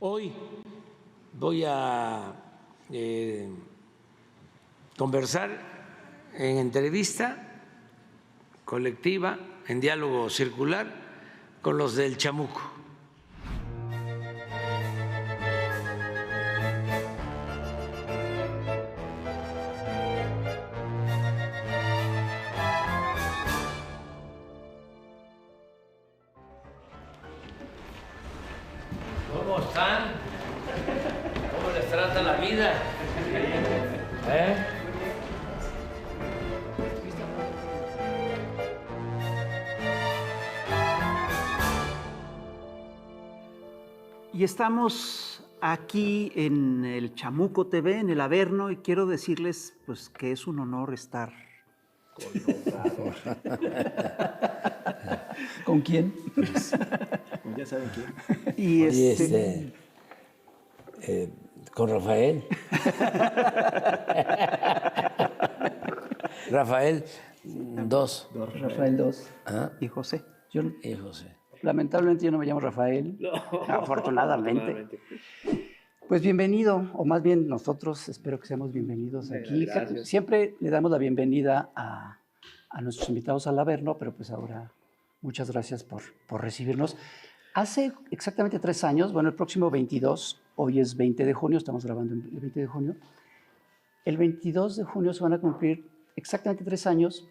Hoy voy a conversar en entrevista colectiva, en diálogo circular, con los del Chamuco. ¿Cómo están? ¿Cómo les trata la vida? Y estamos aquí en el Chamuco TV, en el Averno, y quiero decirles pues, que es un honor estar ¿Con quién? Ya saben quién. Y Con Rafael. Rafael, dos. Rafael II. y José. Y José. Lamentablemente yo no me llamo Rafael. No. Afortunadamente. Pues bienvenido, o más bien nosotros, espero que seamos bienvenidos aquí. Gracias. Siempre le damos la bienvenida a nuestros invitados al Averno, pero pues ahora muchas gracias por recibirnos. Hace exactamente 3 años, bueno, el próximo 22, hoy es 20 de junio, estamos grabando el 20 de junio, el 22 de junio se van a cumplir exactamente 3 años,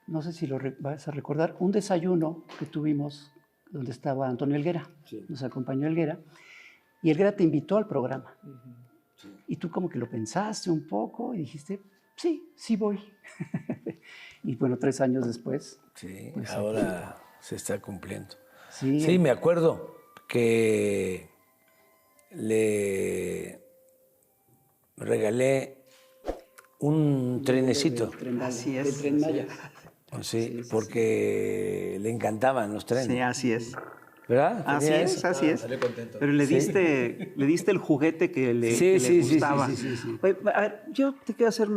no sé si lo vas a recordar, un desayuno que tuvimos donde estaba Antonio Helguera, Sí. nos acompañó Helguera, y Helguera te invitó al programa. Sí. Y tú como que lo pensaste un poco y dijiste, sí voy. Y bueno, 3 años después. Sí, pues, ahora se está cumpliendo. Sí, Sí, me acuerdo que le regalé un trenecito. Así es. El Tren Maya. Sí, porque le encantaban los trenes. Sí, así es. ¿Verdad? Así Tenía es, eso. así es. Salió contento. Pero le Sí. diste el juguete que le, Sí, que le sí, sí, gustaba. sí. Oye, a ver, yo te quiero hacer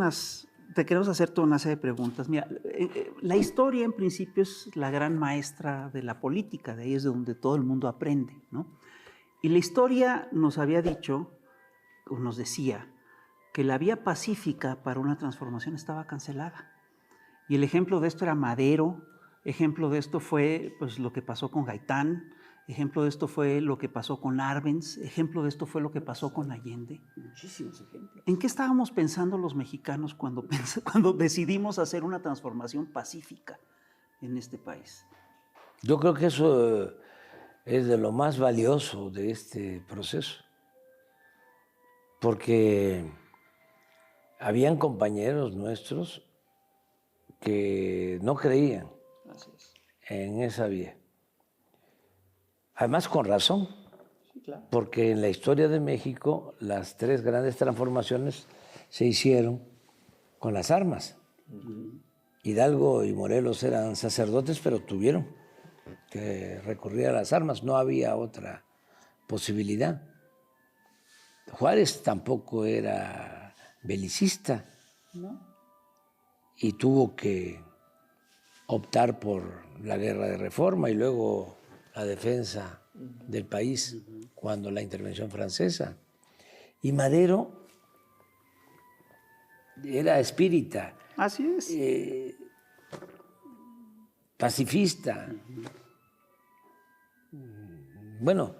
te queremos hacer toda una serie de preguntas. Mira, la historia en principio es la gran maestra de la política, de ahí es de donde todo el mundo aprende, ¿no? Y la historia nos había dicho, o nos decía, que la vía pacífica para una transformación estaba cancelada. Y el ejemplo de esto era Madero, ejemplo de esto fue pues, lo que pasó con Gaitán, ejemplo de esto fue lo que pasó con Arbenz, ejemplo de esto fue lo que pasó con Allende. Muchísimos ejemplos. ¿En qué estábamos pensando los mexicanos cuando decidimos hacer una transformación pacífica en este país? Yo creo que eso es de lo más valioso de este proceso, porque habían compañeros nuestros que no creían Así es. en esa vía. Además, con razón, Sí, claro. porque en la historia de México las 3 grandes transformaciones se hicieron con las armas. Hidalgo y Morelos eran sacerdotes, pero tuvieron que recurrir a las armas, no había otra posibilidad. Juárez tampoco era belicista, ¿No? y tuvo que optar por la guerra de reforma y luego la defensa del país cuando la intervención francesa. Y Madero era espírita, Así es. pacifista. Bueno,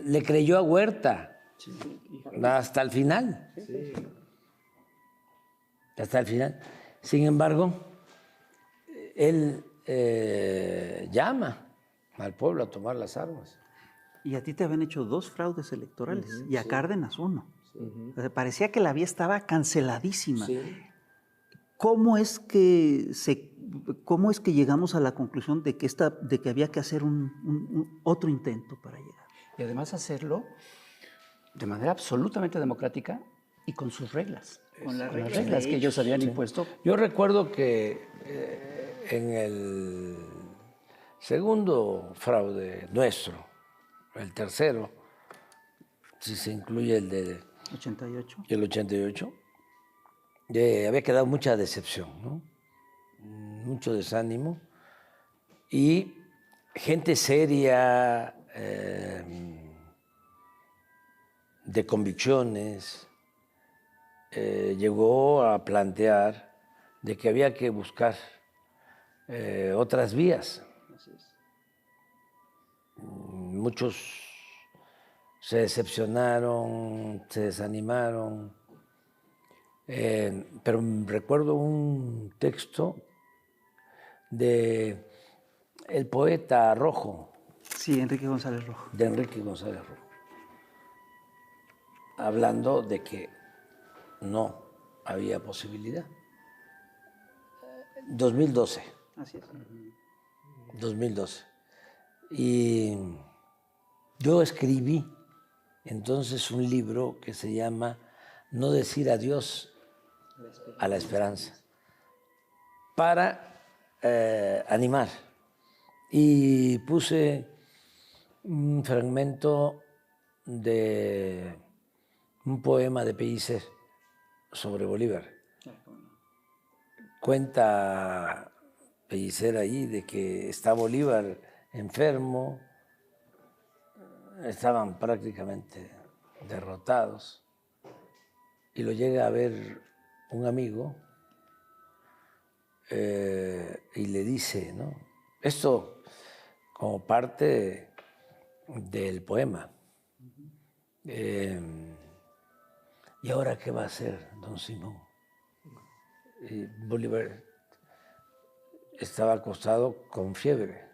le creyó a Huerta hasta el final. Sí. Hasta el final. Sin embargo, él llama al pueblo a tomar las armas. Y a ti te habían hecho 2 fraudes electorales y a Cárdenas 1. Ujú. O sea, parecía que la vía estaba canceladísima. Sí. ¿Cómo es que llegamos a la conclusión de que había que hacer otro intento para llegar? Y además hacerlo de manera absolutamente democrática y con sus reglas. Con las reglas reglas de que ellos habían Sí. impuesto. Yo recuerdo que en el segundo fraude nuestro, el tercero, si se incluye el del 88. 88, había quedado mucha decepción, ¿no? Mucho desánimo y gente seria, de convicciones, llegó a plantear de que había que buscar otras vías. Muchos se decepcionaron, se desanimaron, pero recuerdo un texto de el poeta Rojo. Sí, Enrique González Rojo. De Enrique González Rojo, hablando de que no había posibilidad. 2012. Así es. 2012. Y yo escribí entonces un libro que se llama No decir adiós a la esperanza, para animar. Y puse un fragmento de un poema de Pellicer sobre Bolívar. Cuenta Pellicer ahí de que está Bolívar enfermo, estaban prácticamente derrotados, y lo llega a ver un amigo y le dice, ¿no? Esto como parte del poema. ¿Y ahora qué va a hacer, don Simón? Y Bolívar estaba acostado con fiebre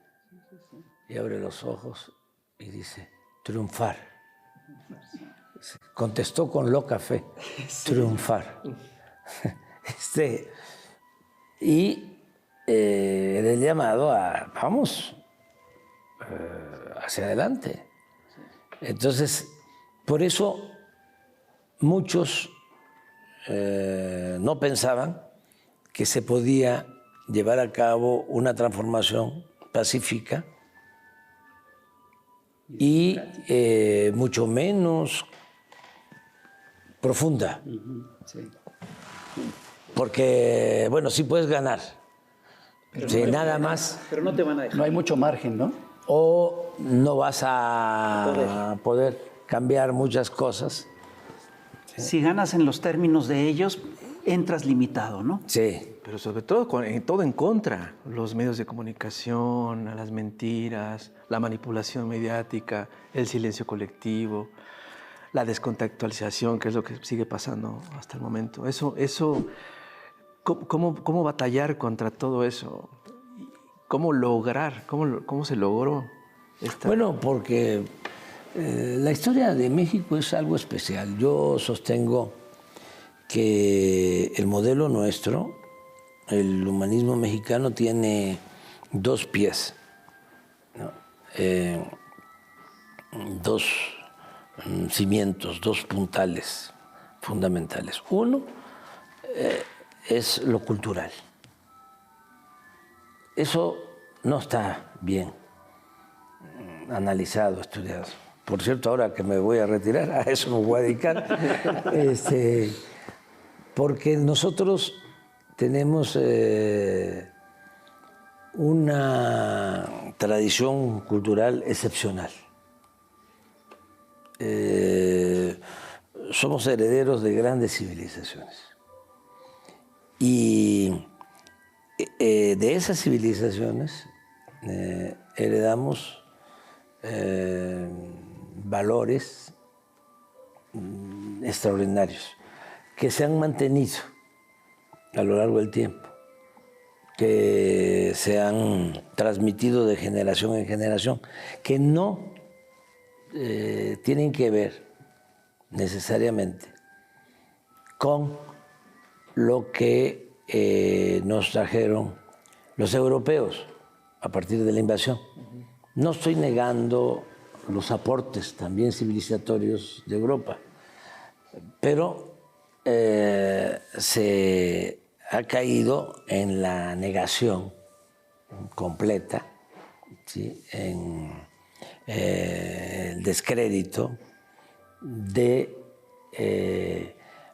y abre los ojos y dice, triunfar. Contestó con loca fe, triunfar. Y el llamado a, vamos, hacia adelante. Entonces, por eso muchos no pensaban que se podía llevar a cabo una transformación pacífica y mucho menos profunda. Sí. Porque, bueno, sí puedes ganar, sí, nada más, Pero no te van a dejar. No hay mucho margen, ¿no? o no vas a poder cambiar muchas cosas. Si ganas en los términos de ellos, entras limitado, ¿no? Sí, Pero sobre todo, todo en contra. Los medios de comunicación, las mentiras, la manipulación mediática, el silencio colectivo, la descontextualización, que es lo que sigue pasando hasta el momento. ¿Cómo batallar contra todo eso? ¿Cómo lograr? ¿Cómo se logró esta? bueno, porque la historia de México es algo especial. Yo sostengo que el modelo nuestro, el humanismo mexicano, tiene dos pies, ¿no? Dos cimientos, dos puntales fundamentales. Uno es lo cultural. Eso no está bien analizado, estudiado. Por cierto, ahora que me voy a retirar, a eso me voy a dedicar, porque nosotros tenemos una tradición cultural excepcional. Somos herederos de grandes civilizaciones. Y de esas civilizaciones heredamos valores extraordinarios que se han mantenido a lo largo del tiempo, que se han transmitido de generación en generación, que no tienen que ver necesariamente con lo que nos trajeron los europeos a partir de la invasión. No estoy negando los aportes también civilizatorios de Europa, pero se ha caído en la negación completa, ¿sí? En el descrédito de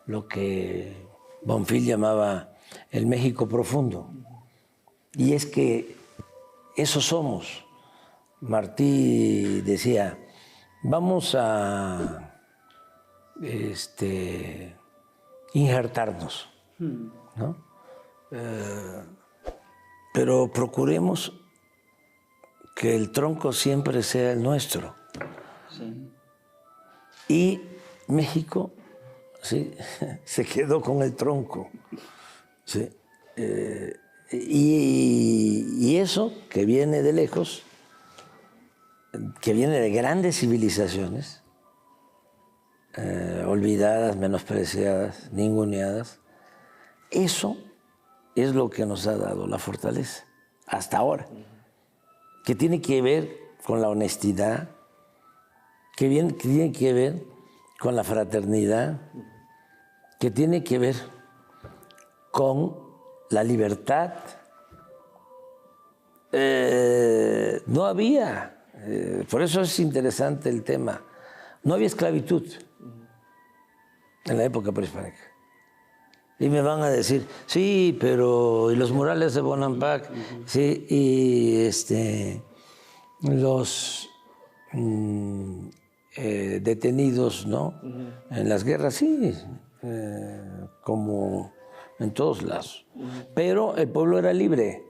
lo que Bonfil llamaba el México profundo. Y es que eso somos. Martí decía, vamos a injertarnos, ¿no? Pero procuremos que el tronco siempre sea el nuestro. Sí. Y México, sí, se quedó con el tronco. Sí. Y eso que viene de lejos, que viene de grandes civilizaciones, olvidadas, menospreciadas, ninguneadas, eso es lo que nos ha dado la fortaleza hasta ahora, que tiene que ver con la honestidad, que tiene que ver con la fraternidad, que tiene que ver con la libertad. No había, por eso es interesante el tema, no había esclavitud en la época prehispánica. Y me van a decir, sí, pero ¿y los murales de Bonampak? Sí, y los detenidos, ¿no? En las guerras, sí, como en todos lados. Pero el pueblo era libre.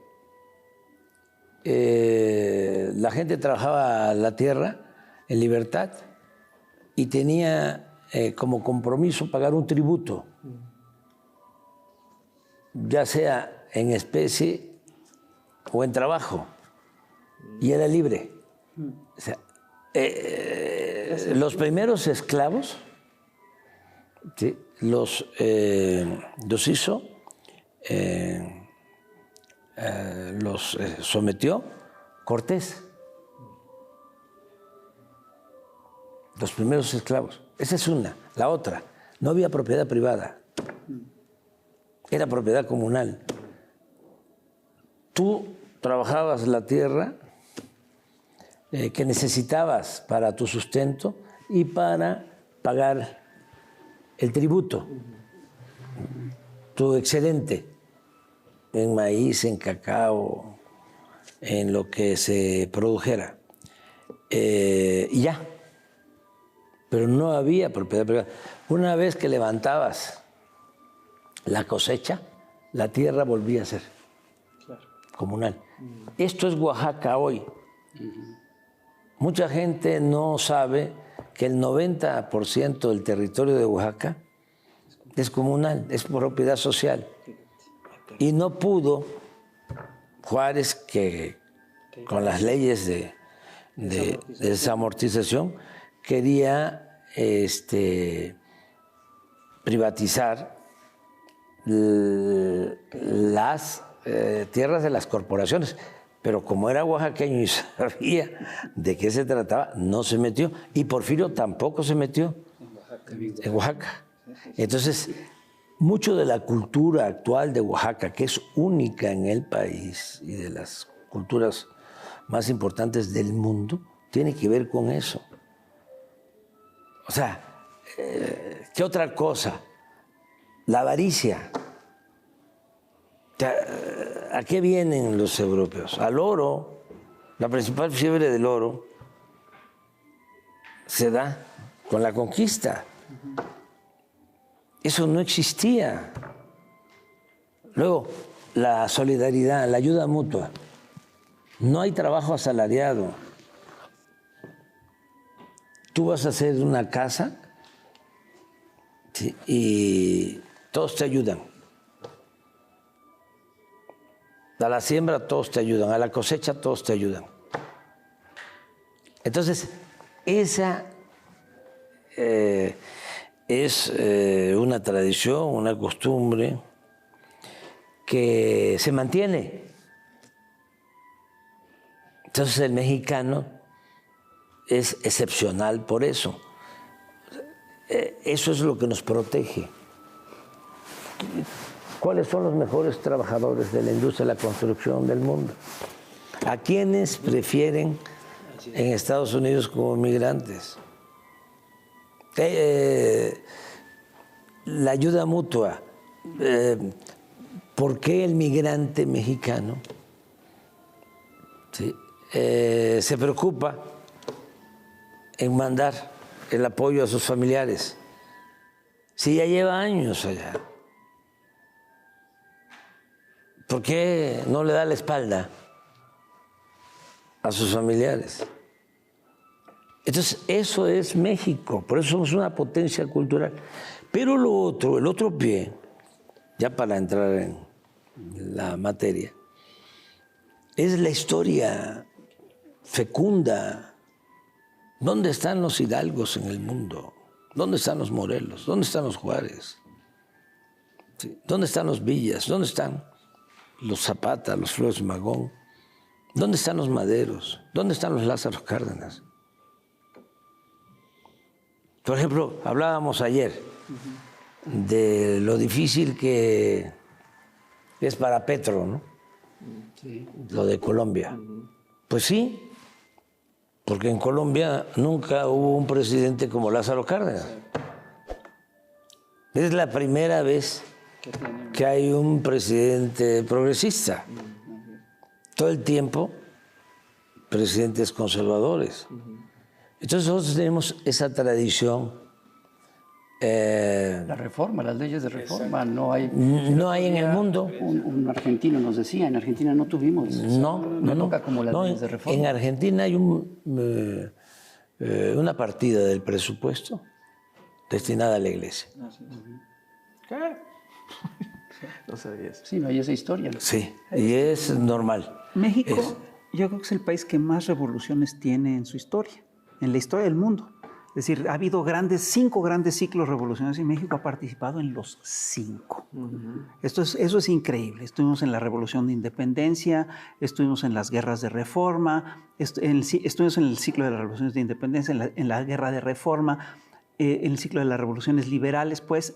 La gente trabajaba la tierra en libertad y tenía como compromiso pagar un tributo, ya sea en especie o en trabajo, y era libre. O sea, los primeros esclavos, ¿sí?, los hizo, los sometió Cortés. Los primeros esclavos. Esa es una. La otra, no había propiedad privada. Era propiedad comunal. Tú trabajabas la tierra que necesitabas para tu sustento y para pagar el tributo, tu excedente en maíz, en cacao, en lo que se produjera. Y ya. Pero no había propiedad privada. Una vez que levantabas la cosecha, la tierra volvía a ser comunal. Esto es Oaxaca hoy. Mucha gente no sabe que el 90% del territorio de Oaxaca es comunal, es propiedad social. Y no pudo Juárez, que con las leyes de desamortización quería privatizar las tierras de las corporaciones, pero como era oaxaqueño y sabía de qué se trataba, no se metió, y Porfirio tampoco se metió en Oaxaca. Entonces, mucho de la cultura actual de Oaxaca, que es única en el país y de las culturas más importantes del mundo, tiene que ver con eso. O sea, ¿qué otra cosa? La avaricia. ¿A qué vienen los europeos? Al oro. La principal fiebre del oro se da con la conquista. Eso no existía. Luego, la solidaridad, la ayuda mutua. No hay trabajo asalariado. Tú vas a hacer una casa, ¿sí?, y todos te ayudan. A la siembra todos te ayudan, a la cosecha todos te ayudan. Entonces, esa es una tradición, una costumbre que se mantiene. Entonces el mexicano es excepcional por eso. Eso es lo que nos protege. ¿Cuáles son los mejores trabajadores de la industria de la construcción del mundo? ¿A quiénes prefieren en Estados Unidos como migrantes? La ayuda mutua. ¿Por qué el migrante mexicano, ¿sí?, se preocupa en mandar el apoyo a sus familiares? Si ya lleva años allá. ¿Por qué no le da la espalda a sus familiares? Entonces, eso es México, por eso somos una potencia cultural. Pero lo otro, el otro pie, ya para entrar en la materia, es la historia fecunda. ¿Dónde están los hidalgos en el mundo? ¿Dónde están los Morelos? ¿Dónde están los Juárez? ¿Sí? ¿Dónde están los Villas? ¿Dónde están los Zapata, los Flores Magón? ¿Dónde están los Maderos? ¿Dónde están los Lázaro Cárdenas? Por ejemplo, hablábamos ayer de lo difícil que es para Petro, ¿no? Sí. Lo de Colombia. Pues sí, porque en Colombia nunca hubo un presidente como Lázaro Cárdenas. Es la primera vez que hay un presidente progresista. Todo el tiempo, presidentes conservadores. Entonces nosotros tenemos esa tradición. La reforma, las leyes de reforma, no hay en el mundo. Un argentino nos decía, en Argentina no tuvimos una época como las leyes de reforma. En Argentina hay una partida del presupuesto destinada a la iglesia. ¿Qué? No sabía eso. Sí, no hay esa historia, ¿no? Sí, y es normal. México, yo creo que es el país que más revoluciones tiene en su historia, en la historia del mundo. Es decir, ha habido 5 grandes ciclos revolucionarios y México ha participado en los 5. Eso es increíble. Estuvimos en la Revolución de Independencia, estuvimos en las guerras de reforma, estuvimos en el ciclo de las revoluciones de independencia, en la guerra de reforma, en el ciclo de las revoluciones liberales, pues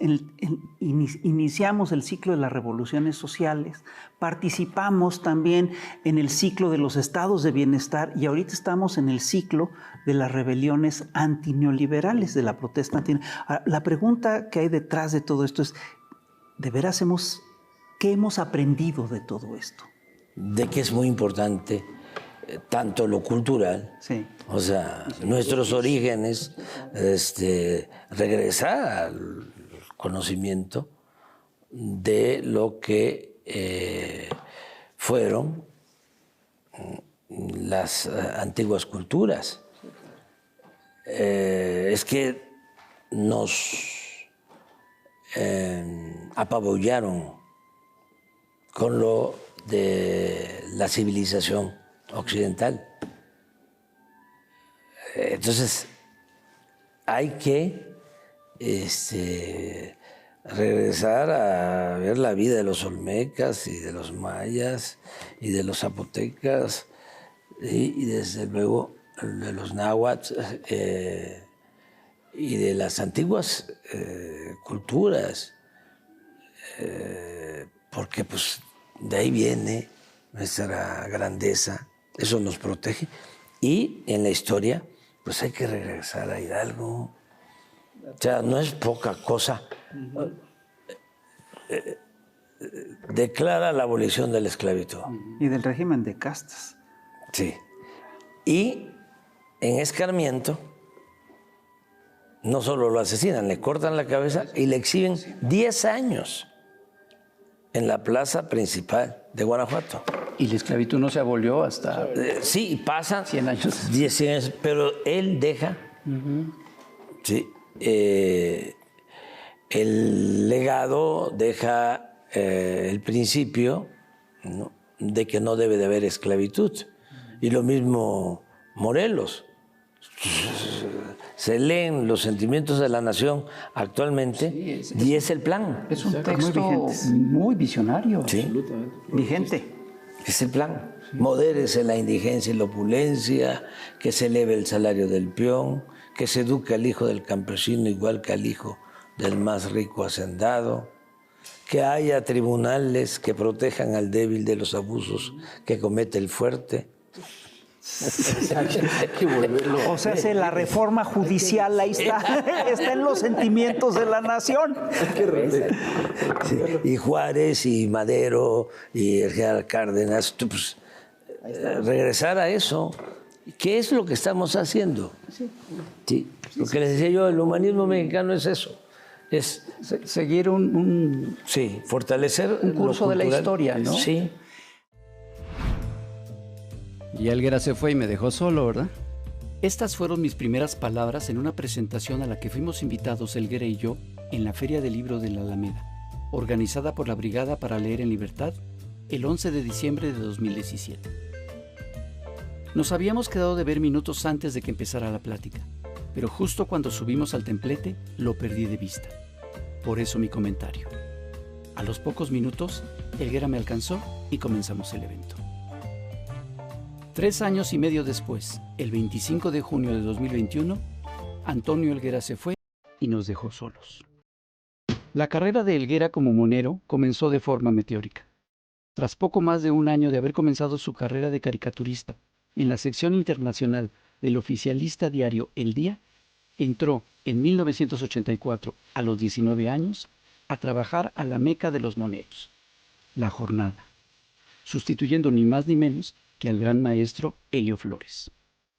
iniciamos el ciclo de las revoluciones sociales, participamos también en el ciclo de los estados de bienestar y ahorita estamos en el ciclo de las rebeliones antineoliberales, de la protesta antineoliberal. La pregunta que hay detrás de todo esto es, ¿de veras qué hemos aprendido de todo esto? De que es muy importante tanto lo cultural, sí. O sea, nuestros orígenes, regresar al conocimiento de lo que fueron las antiguas culturas. Es que nos apabullaron con lo de la civilización occidental. Entonces, hay que regresar a ver la vida de los olmecas y de los mayas y de los zapotecas y desde luego de los náhuatl y de las antiguas culturas, porque pues de ahí viene nuestra grandeza, eso nos protege. Y en la historia, pues hay que regresar a Hidalgo. O sea, no es poca cosa. Declara la abolición de la esclavitud. Y del régimen de castas. Sí. Y en escarmiento, no solo lo asesinan, le cortan la cabeza y le exhiben 10 años en la plaza principal de Guanajuato. Y la esclavitud no se abolió hasta... Sí, pasan 100 años. 10 años, pero él deja sí, el legado, deja el principio, ¿no?, de que no debe de haber esclavitud. Y lo mismo Morelos. Se leen los sentimientos de la nación actualmente y es el plan. Es un texto muy visionario. Sí. Vigente. Es el plan. Modérese la indigencia y la opulencia, que se eleve el salario del peón, que se eduque al hijo del campesino igual que al hijo del más rico hacendado, que haya tribunales que protejan al débil de los abusos que comete el fuerte. Hay que volverlo. O sea, la reforma judicial ahí está en los sentimientos de la nación. Sí. Y Juárez y Madero y el general Cárdenas, pues, regresar a eso. ¿Qué es lo que estamos haciendo? Sí. Lo que les decía yo, el humanismo mexicano es eso. Es, Seguir sí, fortalecer un curso lo de la cultural. historia, ¿no? Sí. Y Helguera se fue y me dejó solo, ¿verdad? Estas fueron mis primeras palabras en una presentación a la que fuimos invitados Helguera y yo en la Feria del Libro de la Alameda, organizada por la Brigada para Leer en Libertad el 11 de diciembre de 2017. Nos habíamos quedado de ver minutos antes de que empezara la plática, pero justo cuando subimos al templete lo perdí de vista. Por eso mi comentario. A los pocos minutos, Helguera me alcanzó y comenzamos el evento. 3 años y medio después, el 25 de junio de 2021, Antonio Helguera se fue y nos dejó solos. La carrera de Helguera como monero comenzó de forma meteórica. Tras poco más de un año de haber comenzado su carrera de caricaturista en la sección internacional del oficialista diario El Día, entró en 1984, a los 19 años, a trabajar a la meca de los moneros, La Jornada, sustituyendo ni más ni menos que al gran maestro Helio Flores.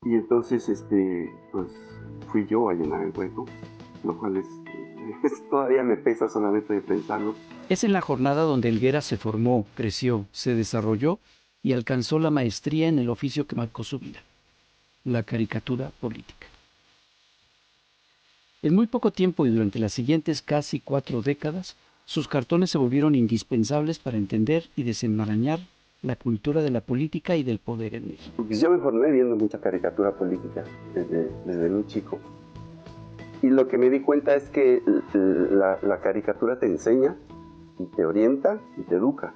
Y entonces, pues fui yo a llenar el hueco, lo cual todavía me pesa solamente de pensarlo. Es en La Jornada donde Helguera se formó, creció, se desarrolló y alcanzó la maestría en el oficio que marcó su vida, la caricatura política. En muy poco tiempo y durante las siguientes casi 4 décadas, sus cartones se volvieron indispensables para entender y desenmarañar la cultura de la política y del poder en México. Pues yo me formé viendo mucha caricatura política desde muy chico. Y lo que me di cuenta es que la caricatura te enseña, y te orienta y te educa.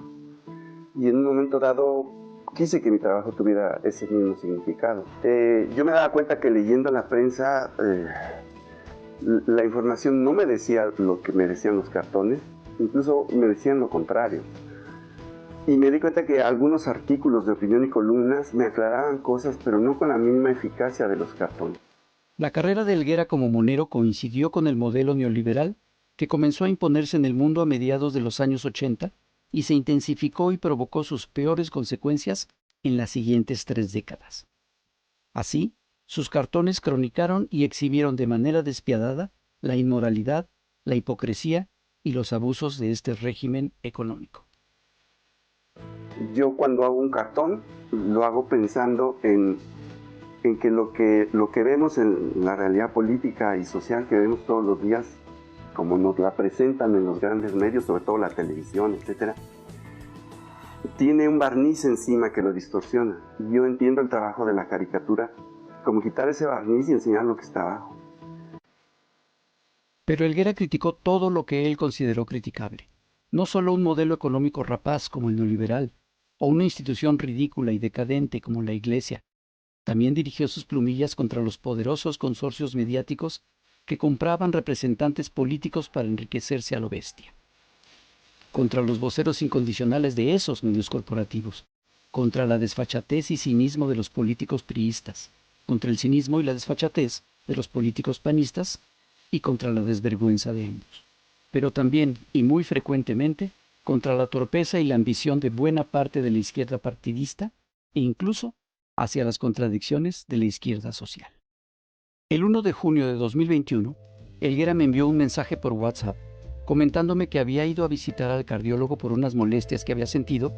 Y en un momento dado quise que mi trabajo tuviera ese mismo significado. Yo me daba cuenta que leyendo la prensa, la información no me decía lo que me decían los cartones, incluso me decían lo contrario. Y me di cuenta que algunos artículos de opinión y columnas me aclaraban cosas, pero no con la misma eficacia de los cartones. La carrera de Helguera como monero coincidió con el modelo neoliberal que comenzó a imponerse en el mundo a mediados de los años 80 y se intensificó y provocó sus peores consecuencias en las siguientes 3 décadas. Así, sus cartones cronicaron y exhibieron de manera despiadada la inmoralidad, la hipocresía y los abusos de este régimen económico. Yo cuando hago un cartón, lo hago pensando en que lo que vemos en la realidad política y social que vemos todos los días, como nos la presentan en los grandes medios, sobre todo la televisión, etc., tiene un barniz encima que lo distorsiona. Yo entiendo el trabajo de la caricatura como quitar ese barniz y enseñar lo que está abajo. Pero Helguera criticó todo lo que él consideró criticable. No solo un modelo económico rapaz como el neoliberal, o una institución ridícula y decadente como la Iglesia. También dirigió sus plumillas contra los poderosos consorcios mediáticos que compraban representantes políticos para enriquecerse a lo bestia. Contra los voceros incondicionales de esos medios corporativos. Contra la desfachatez y cinismo de los políticos priistas. Contra el cinismo y la desfachatez de los políticos panistas y contra la desvergüenza de ambos. Pero también, y muy frecuentemente, contra la torpeza y la ambición de buena parte de la izquierda partidista e incluso hacia las contradicciones de la izquierda social. El 1 de junio de 2021, Helguera me envió un mensaje por WhatsApp comentándome que había ido a visitar al cardiólogo por unas molestias que había sentido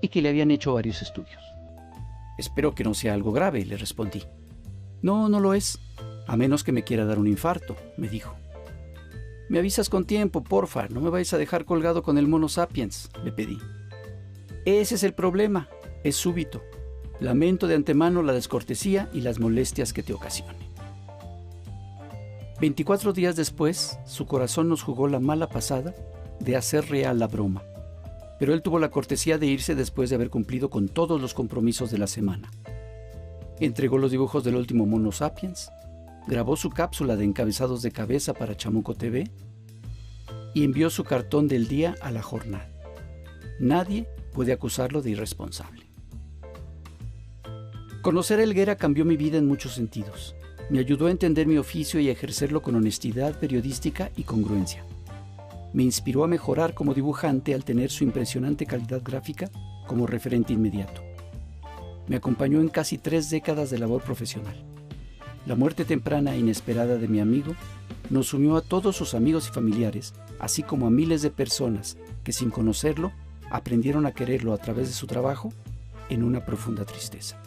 y que le habían hecho varios estudios. Espero que no sea algo grave, le respondí. No, no lo es, a menos que me quiera dar un infarto, me dijo. Me avisas con tiempo, porfa, no me vayas a dejar colgado con el mono sapiens, le pedí. Ese es el problema, es súbito. Lamento de antemano la descortesía y las molestias que te ocasione. 24 días después, su corazón nos jugó la mala pasada de hacer real la broma. Pero él tuvo la cortesía de irse después de haber cumplido con todos los compromisos de la semana. Entregó los dibujos del último mono sapiens, grabó su cápsula de encabezados de cabeza para Chamuco TV y envió su cartón del día a La Jornada. Nadie puede acusarlo de irresponsable. Conocer a Helguera cambió mi vida en muchos sentidos. Me ayudó a entender mi oficio y a ejercerlo con honestidad periodística y congruencia. Me inspiró a mejorar como dibujante al tener su impresionante calidad gráfica como referente inmediato. Me acompañó en casi 3 décadas de labor profesional. La muerte temprana e inesperada de mi amigo nos unió a todos sus amigos y familiares, así como a miles de personas que sin conocerlo aprendieron a quererlo a través de su trabajo en una profunda tristeza.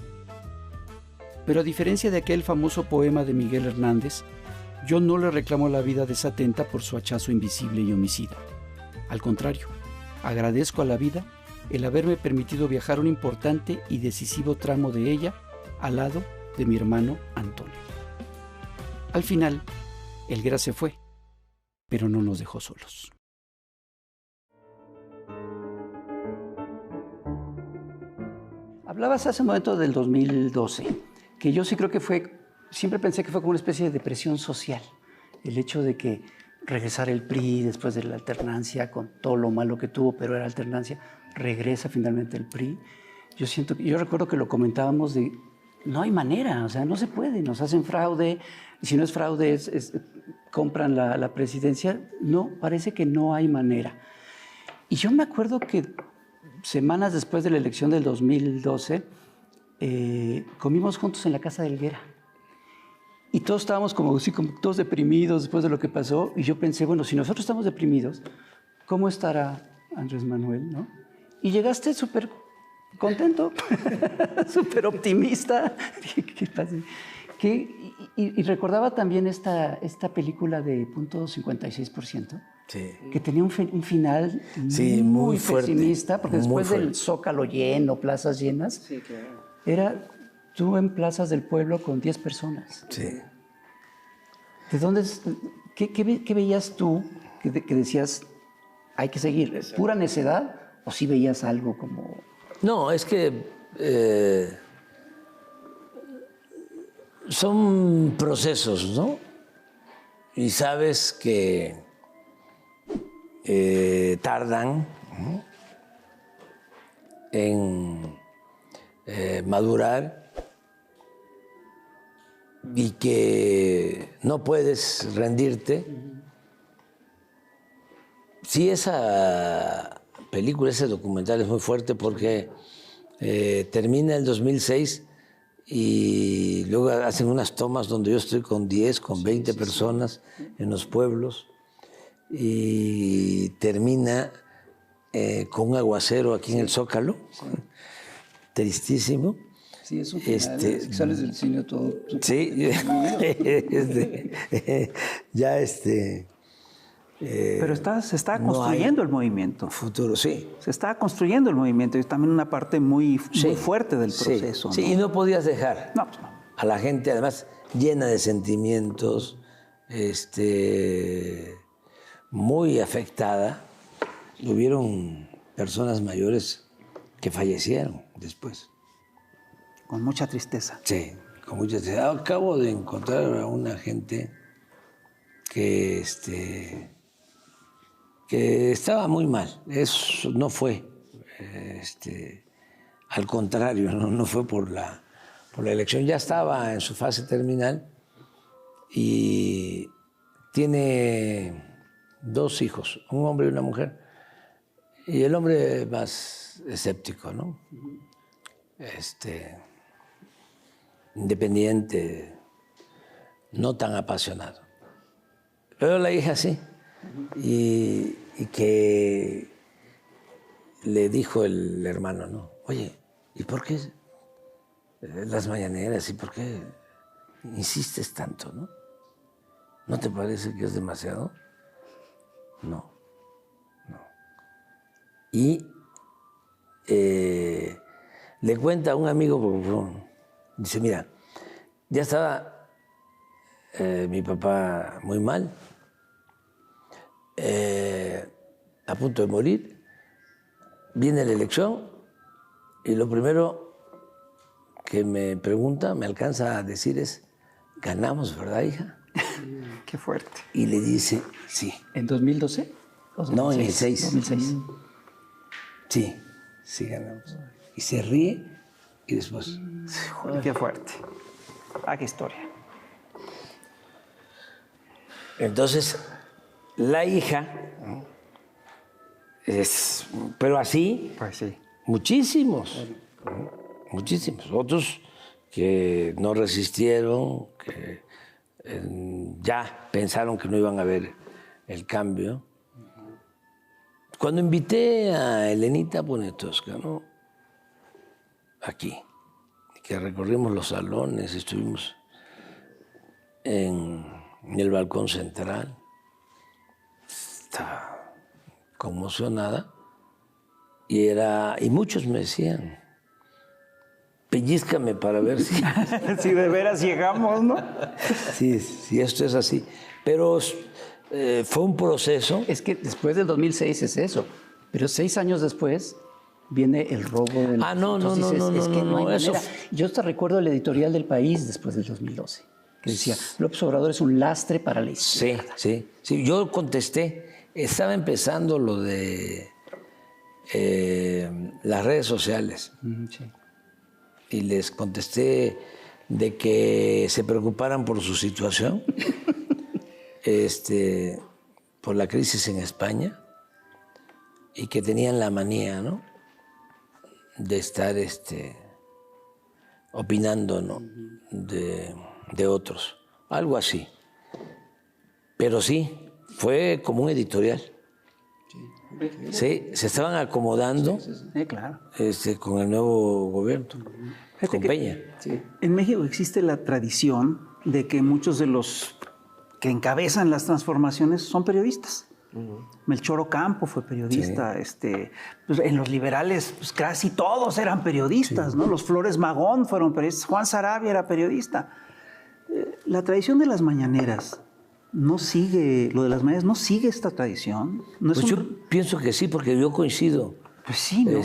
Pero a diferencia de aquel famoso poema de Miguel Hernández, yo no le reclamo la vida de esa tenta por su hachazo invisible y homicida. Al contrario, agradezco a la vida el haberme permitido viajar un importante y decisivo tramo de ella al lado de mi hermano Antonio. Al final, Helguera se fue, pero no nos dejó solos. Hablabas hace un momento del 2012, que yo sí creo que siempre pensé que fue como una especie de depresión social, el hecho de que regresar el PRI después de la alternancia, con todo lo malo que tuvo, pero era alternancia, regresa finalmente el PRI. Yo recuerdo que lo comentábamos de, no hay manera, o sea, no se puede, nos hacen fraude, y si no es fraude, compran la presidencia. No, parece que no hay manera. Y yo me acuerdo que semanas después de la elección del 2012, comimos juntos en la casa de Helguera. Y todos estábamos como todos deprimidos después de lo que pasó. Y yo pensé, bueno, si nosotros estamos deprimidos, ¿cómo estará Andrés Manuel, no? Y llegaste súper contento, súper optimista. ¿Qué pasa? Y recordaba también esta película de Punto 56%. Sí. Que tenía un final muy pesimista, porque después del Zócalo lleno, plazas llenas, sí, claro, era tú en plazas del pueblo con 10 personas. Sí. ¿De dónde? ¿Qué veías tú que decías, hay que seguir? ¿Pura necedad o sí veías algo como...? No, es que son procesos, ¿no? Y sabes que tardan, ¿no?, en madurar y que no puedes rendirte. Sí, esa película, ese documental es muy fuerte porque termina el 2006 y luego hacen unas tomas donde yo estoy con 10, con 20 personas en los pueblos y termina con un aguacero aquí en el Zócalo, tristísimo. Sí, es un final, sales del cine todo. Sí, ya pero se está construyendo el movimiento. Futuro, sí. Se está construyendo el movimiento y es también una parte muy fuerte del proceso. Sí, ¿no? Y no podías dejar pues no, a la gente, además, llena de sentimientos, muy afectada. Hubieron personas mayores que fallecieron después. Con mucha tristeza. Sí, con mucha tristeza. Acabo de encontrar a una gente que estaba muy mal. Eso no fue, al contrario, no fue por la elección. Ya estaba en su fase terminal y tiene 2 hijos, un hombre y una mujer. Y el hombre más escéptico, ¿no? Independiente, no tan apasionado. Pero la hija sí. Y que le dijo el hermano, ¿no? Oye, ¿y por qué las mañaneras? ¿Y por qué insistes tanto, no? ¿No te parece que es demasiado? No. Y le cuenta a un amigo, dice, mira, ya estaba mi papá muy mal, a punto de morir, viene la elección y lo primero que me pregunta, me alcanza a decir es, ganamos, ¿verdad, hija? Qué fuerte. Y le dice, sí. ¿En 2012? No, en el 2006. 2006. Sí, ganamos. Y se ríe y después... Qué fuerte. Qué historia. Entonces, la hija, pero así, Pues sí. muchísimos. Otros que no resistieron, que ya pensaron que no iban a ver el cambio. Cuando invité a Elenita Poniatowska, aquí, que recorrimos los salones, estuvimos en el balcón central, estaba conmocionada y muchos me decían, pellízcame para ver si... Si de veras llegamos, ¿no? si esto es así. Pero fue un proceso. Es que después del 2006 es eso, pero 6 años después viene el robo del... Ah, no, Entonces no, dices, no, es que no hay eso... manera. Yo hasta recuerdo el editorial del País después del 2012, que decía, López Obrador es un lastre para la izquierda. Sí. Yo contesté, estaba empezando lo de las redes sociales. Sí. Y les contesté de que se preocuparan por su situación, por la crisis en España, y que tenían la manía, de estar opinando, de otros, algo así. Pero sí, fue como un editorial. Sí, se estaban acomodando Sí, claro. con el nuevo gobierno, con Peña. En México existe la tradición de que muchos de los que encabezan las transformaciones son periodistas. Melchor Ocampo fue periodista, pues en los liberales pues casi todos eran periodistas, ¿no? Los Flores Magón fueron periodistas, Juan Sarabia era periodista. La tradición de las mañaneras no sigue, lo de las mañaneras no sigue esta tradición. No es Pues yo pienso que sí, porque yo coincido. Pues sí, ¿no?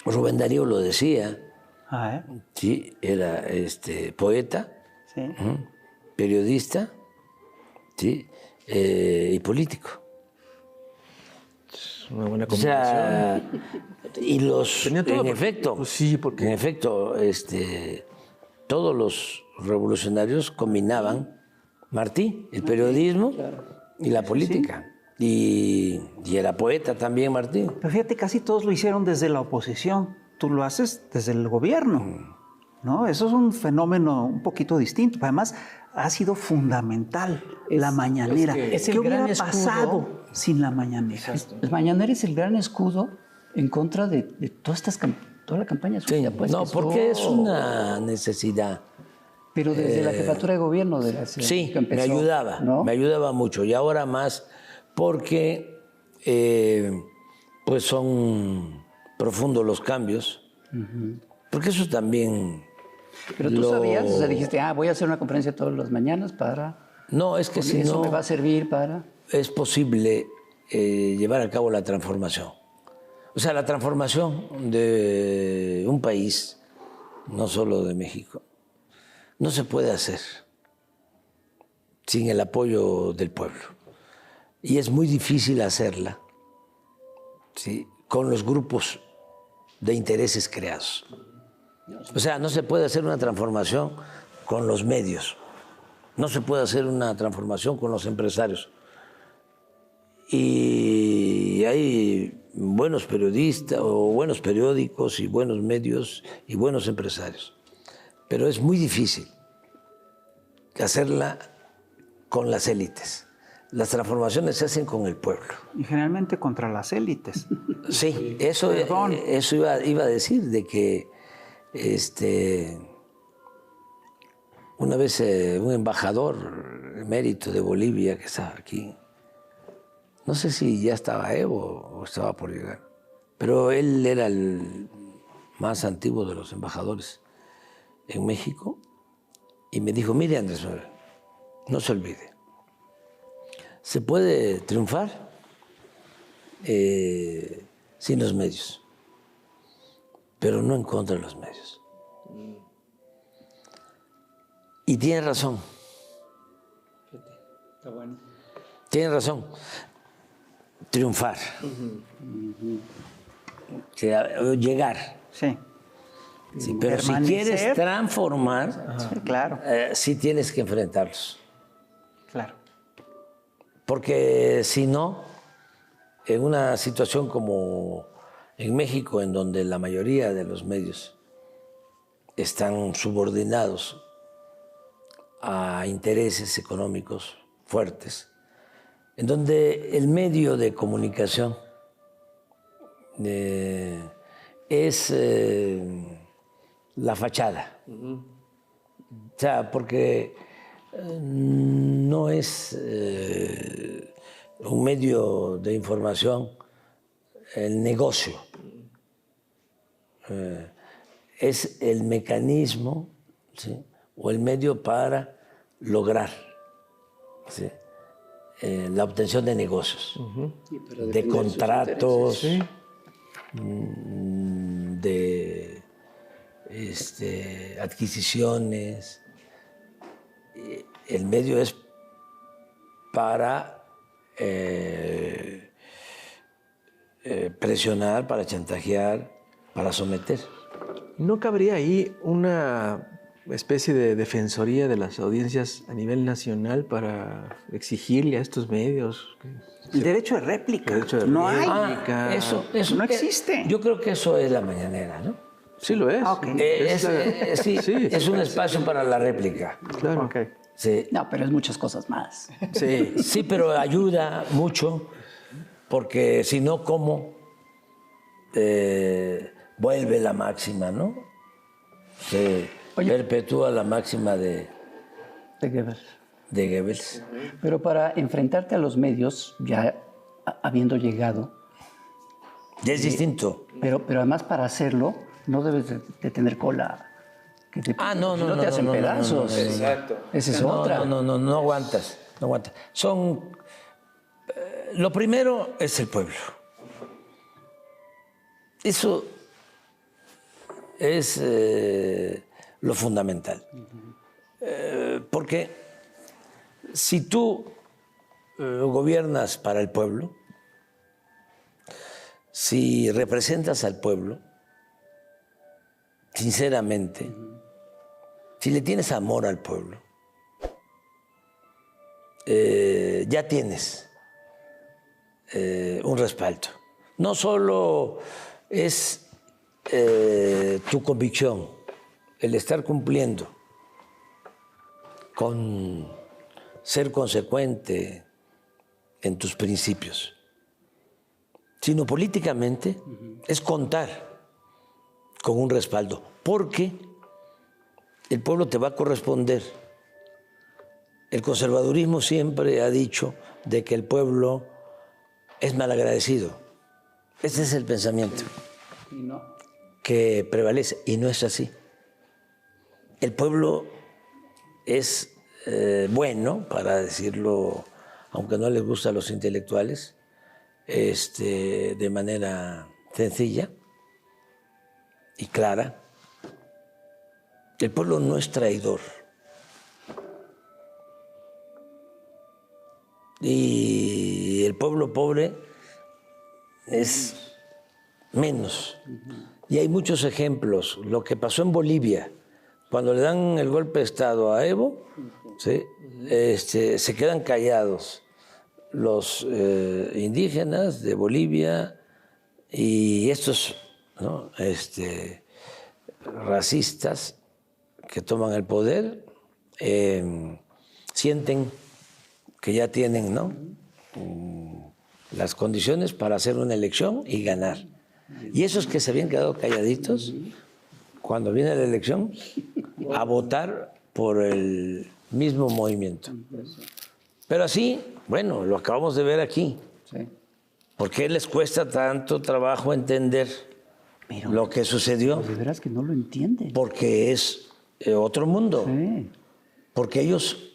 Rubén Darío lo decía, Ah, sí, era poeta, sí. periodista, sí, y político. Es una buena O combinación. sea, y Tenía todo en porque- efecto, pues sí, porque- en efecto, todos los revolucionarios combinaban Martí, el periodismo y la política. Y era poeta también Martí. Pero fíjate, casi todos lo hicieron desde la oposición. Tú lo haces desde el gobierno, ¿no? Eso es un fenómeno un poquito distinto. Además, ha sido fundamental la mañanera. es ¿Qué el hubiera gran escudo? pasado sin la mañanera? El Mañanera es el gran escudo en contra de toda la campaña Sí, sucia. Pues, no, que porque es estuvo- una necesidad. Pero desde la jefatura de gobierno de la ciudad Sí, que empezó, me ayudaba, ¿no? me ayudaba mucho. Y ahora más porque pues son profundos los cambios. Porque eso también... Pero tú sabías, o sea, dijiste, voy a hacer una conferencia todas las mañanas para... No, es que si eso no me va a servir para... es posible llevar a cabo la transformación. O sea, la transformación de un país, no solo de México, no se puede hacer sin el apoyo del pueblo. Y es muy difícil hacerla, ¿sí?, con los grupos de intereses creados. O sea, no se puede hacer una transformación con los medios, no se puede hacer una transformación con los empresarios. Y hay buenos periodistas o buenos periódicos y buenos medios y buenos empresarios. Pero es muy difícil hacerla con las élites. Las transformaciones se hacen con el pueblo. Y generalmente contra las élites. Sí, eso Perdón. iba a decir, de que una vez un embajador emérito de Bolivia que estaba aquí, no sé si ya estaba Evo o estaba por llegar, pero él era el más antiguo de los embajadores en México y me dijo, mire Andrés Manuel, no se olvide, se puede triunfar sin los medios, pero no en contra de los medios. Y tiene razón. Está bueno. Tiene razón. Triunfar. Llegar. Sí, Sí, pero si Permanecer. quieres transformar, sí, claro, sí tienes que enfrentarlos. claro. Porque si no, en una situación como en México, en donde la mayoría de los medios están subordinados a intereses económicos fuertes, en donde el medio de comunicación es la fachada. O sea, porque no es un medio de información el negocio. Es el mecanismo, ¿sí?, o el medio para lograr, ¿sí?, la obtención de negocios, de contratos, de adquisiciones. El medio es para presionar, para chantajear, para someter. ¿No cabría ahí una especie de defensoría de las audiencias a nivel nacional para exigirle a estos medios? El derecho de réplica. No hay. Eso no existe. Yo creo que eso es la mañanera, ¿no? Sí lo es. Okay. Es un espacio para la réplica. Claro. Okay. Sí. No, pero es muchas cosas más. Sí, pero ayuda mucho, porque si no, ¿cómo vuelve la máxima, no? Se perpetúa la máxima de Goebbels. Pero para enfrentarte a los medios, ya habiendo llegado... Ya es distinto. Pero además para hacerlo, no debes de tener cola. Que te, No, si no te hacen pedazos. Exacto. Esa es otra. No aguantas. Lo primero es el pueblo. Eso es lo fundamental. Porque si tú gobiernas para el pueblo, si representas al pueblo, sinceramente, si le tienes amor al pueblo, ya tienes un respaldo. No solo es tu convicción, el estar cumpliendo con ser consecuente en tus principios, sino políticamente es contar con un respaldo, porque el pueblo te va a corresponder. El conservadurismo siempre ha dicho de que el pueblo es malagradecido. Ese es el pensamiento que prevalece, y no es así. El pueblo es bueno, para decirlo, aunque no les gusta a los intelectuales, de manera sencilla y clara. El pueblo no es traidor. Y el pueblo pobre es menos. Y hay muchos ejemplos. Lo que pasó en Bolivia, cuando le dan el golpe de Estado a Evo, ¿sí?, se quedan callados los indígenas de Bolivia y estos, ¿no?, racistas que toman el poder, sienten que ya tienen, ¿no?, las condiciones para hacer una elección y ganar. Y esos que se habían quedado calladitos, cuando viene la elección, a votar por el mismo movimiento. Pero así, bueno, lo acabamos de ver aquí. Sí. ¿Por qué les cuesta tanto trabajo entender lo que sucedió? De veras que no lo entienden. Porque es otro mundo. Sí. Porque ellos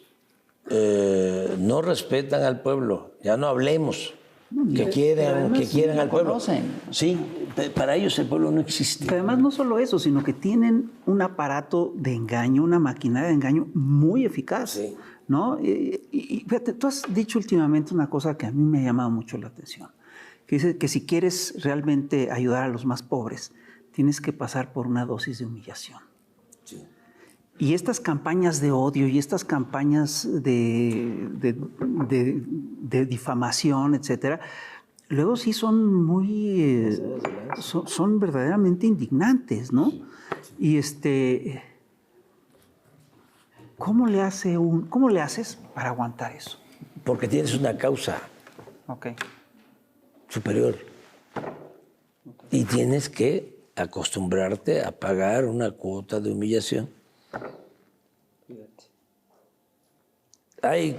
no respetan al pueblo. Ya no hablemos. Que quieran al pueblo. Conocen. Sí, para ellos el pueblo no existe. Que además no solo eso, sino que tienen un aparato de engaño, una maquinaria de engaño muy eficaz. Sí. ¿No? Y fíjate, tú has dicho últimamente una cosa que a mí me ha llamado mucho la atención, que dice que si quieres realmente ayudar a los más pobres, tienes que pasar por una dosis de humillación. Sí. Y estas campañas de odio y estas campañas de difamación, etcétera, luego sí son muy, son verdaderamente indignantes, ¿no? Y ¿Cómo le haces para aguantar eso? Porque tienes una causa Ok. superior. Y tienes que acostumbrarte a pagar una cuota de humillación. Hay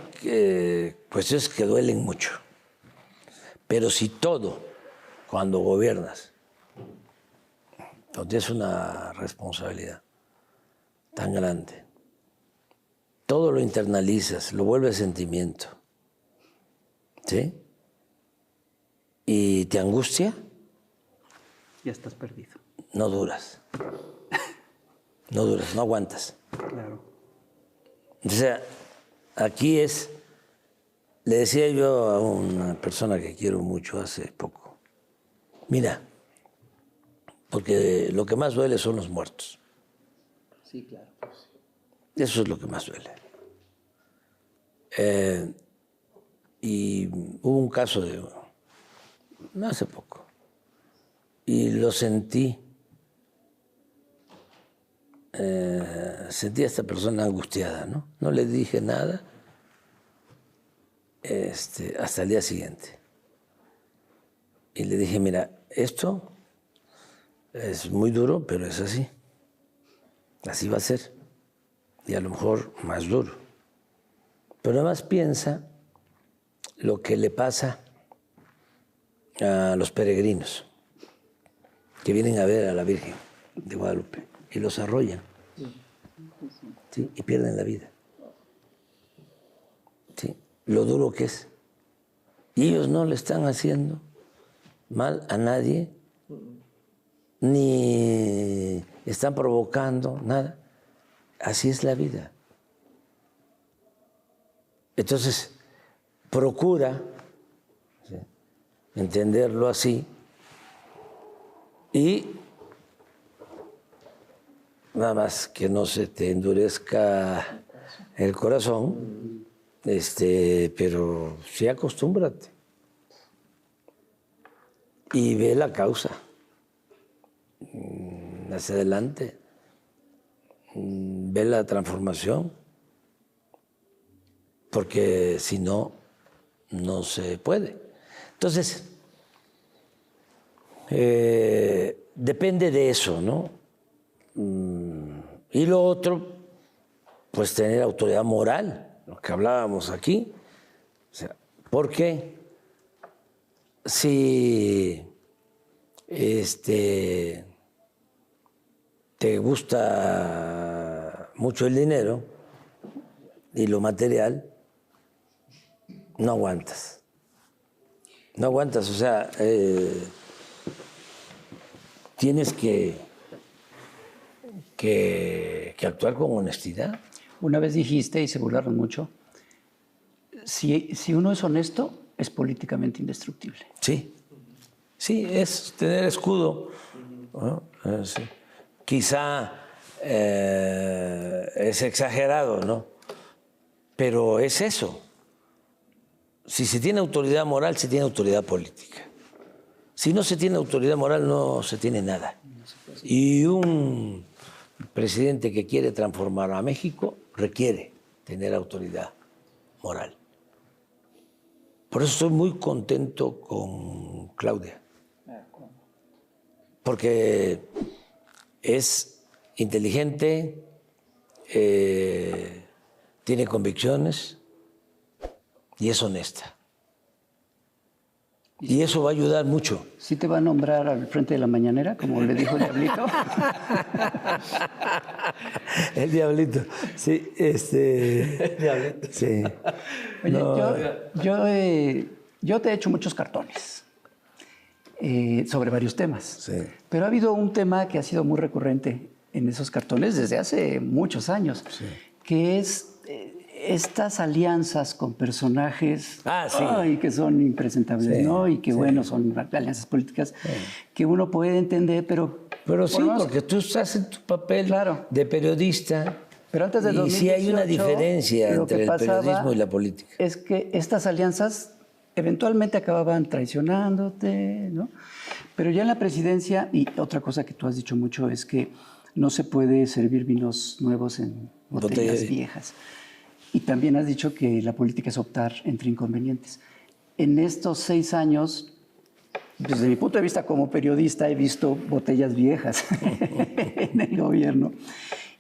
cuestiones que duelen mucho. Pero si todo, cuando gobiernas, donde es una responsabilidad tan grande, todo lo internalizas, lo vuelves sentimiento, ¿sí? Y te angustia, Ya estás perdido. no duras. No duras, no aguantas. Claro. O sea, aquí le decía yo a una persona que quiero mucho hace poco, mira, porque lo que más duele son los muertos. Sí, claro. Eso es lo que más duele. Y hubo un caso no hace poco, y lo sentí a esta persona angustiada, ¿no? No le dije nada hasta el día siguiente. Y le dije, mira, esto es muy duro, pero es así. Así va a ser. Y a lo mejor más duro. Pero además piensa lo que le pasa a los peregrinos que vienen a ver a la Virgen de Guadalupe y los arrollan, ¿sí? Y pierden la vida. ¿Sí? Lo duro que es. Y ellos no le están haciendo mal a nadie, ni están provocando nada. Así es la vida. Entonces, procura, ¿sí?, entenderlo así y nada más que no se te endurezca el corazón, pero sí acostúmbrate y ve la causa hacia adelante, ve la transformación, porque si no, no se puede. Entonces, depende de eso, ¿no? Y lo otro, pues tener autoridad moral, lo que hablábamos aquí. O sea, porque si te gusta mucho el dinero y lo material, no aguantas. No aguantas, o sea, tienes que actuar con honestidad. Una vez dijiste, y se burlaron mucho, si uno es honesto, es políticamente indestructible. Sí, sí, es tener escudo, ¿no? Sí. Quizá es exagerado, ¿no? Pero es eso. Si se tiene autoridad moral, se tiene autoridad política. Si no se tiene autoridad moral, no se tiene nada. Y un presidente que quiere transformar a México requiere tener autoridad moral. Por eso estoy muy contento con Claudia. Porque es inteligente, tiene convicciones y es honesta. Y eso va a ayudar mucho. ¿Sí te va a nombrar al frente de la mañanera, como le dijo el Diablito? El Diablito, sí, Diablito. sí. Oye, No, yo te he hecho muchos cartones sobre varios temas. Sí. Pero ha habido un tema que ha sido muy recurrente en esos cartones desde hace muchos años, Sí. que es estas alianzas con personajes Sí. que son impresentables, Sí, ¿no? Y que, sí. bueno, son alianzas políticas que uno puede entender, pero sí, porque tú estás en tu papel Claro. de periodista. Pero antes de y sí hay una 2018, diferencia lo entre que el pasaba periodismo y la política. es que estas alianzas eventualmente acababan traicionándote, ¿no? Pero ya en la presidencia, y otra cosa que tú has dicho mucho es que no se puede servir vinos nuevos en botellas viejas. Y también has dicho que la política es optar entre inconvenientes. En estos 6 años, desde mi punto de vista como periodista, he visto botellas viejas en el gobierno.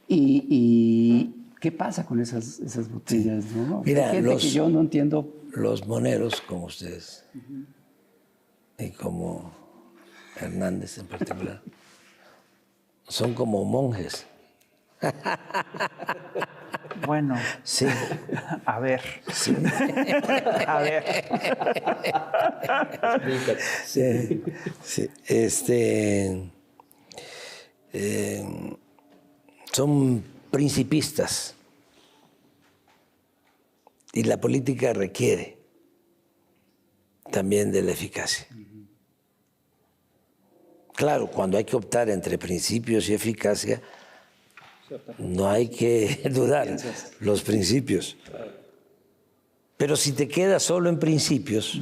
¿Y qué pasa con esas botellas? ¿No? Mira, hay gente que yo no entiendo. Los moneros, como ustedes, y como Hernández en particular, son como monjes. Bueno, Sí. a ver. Sí. A ver. Sí, sí. Son principistas y la política requiere también de la eficacia. Claro, cuando hay que optar entre principios y eficacia, no hay que dudar los principios. Pero si te quedas solo en principios,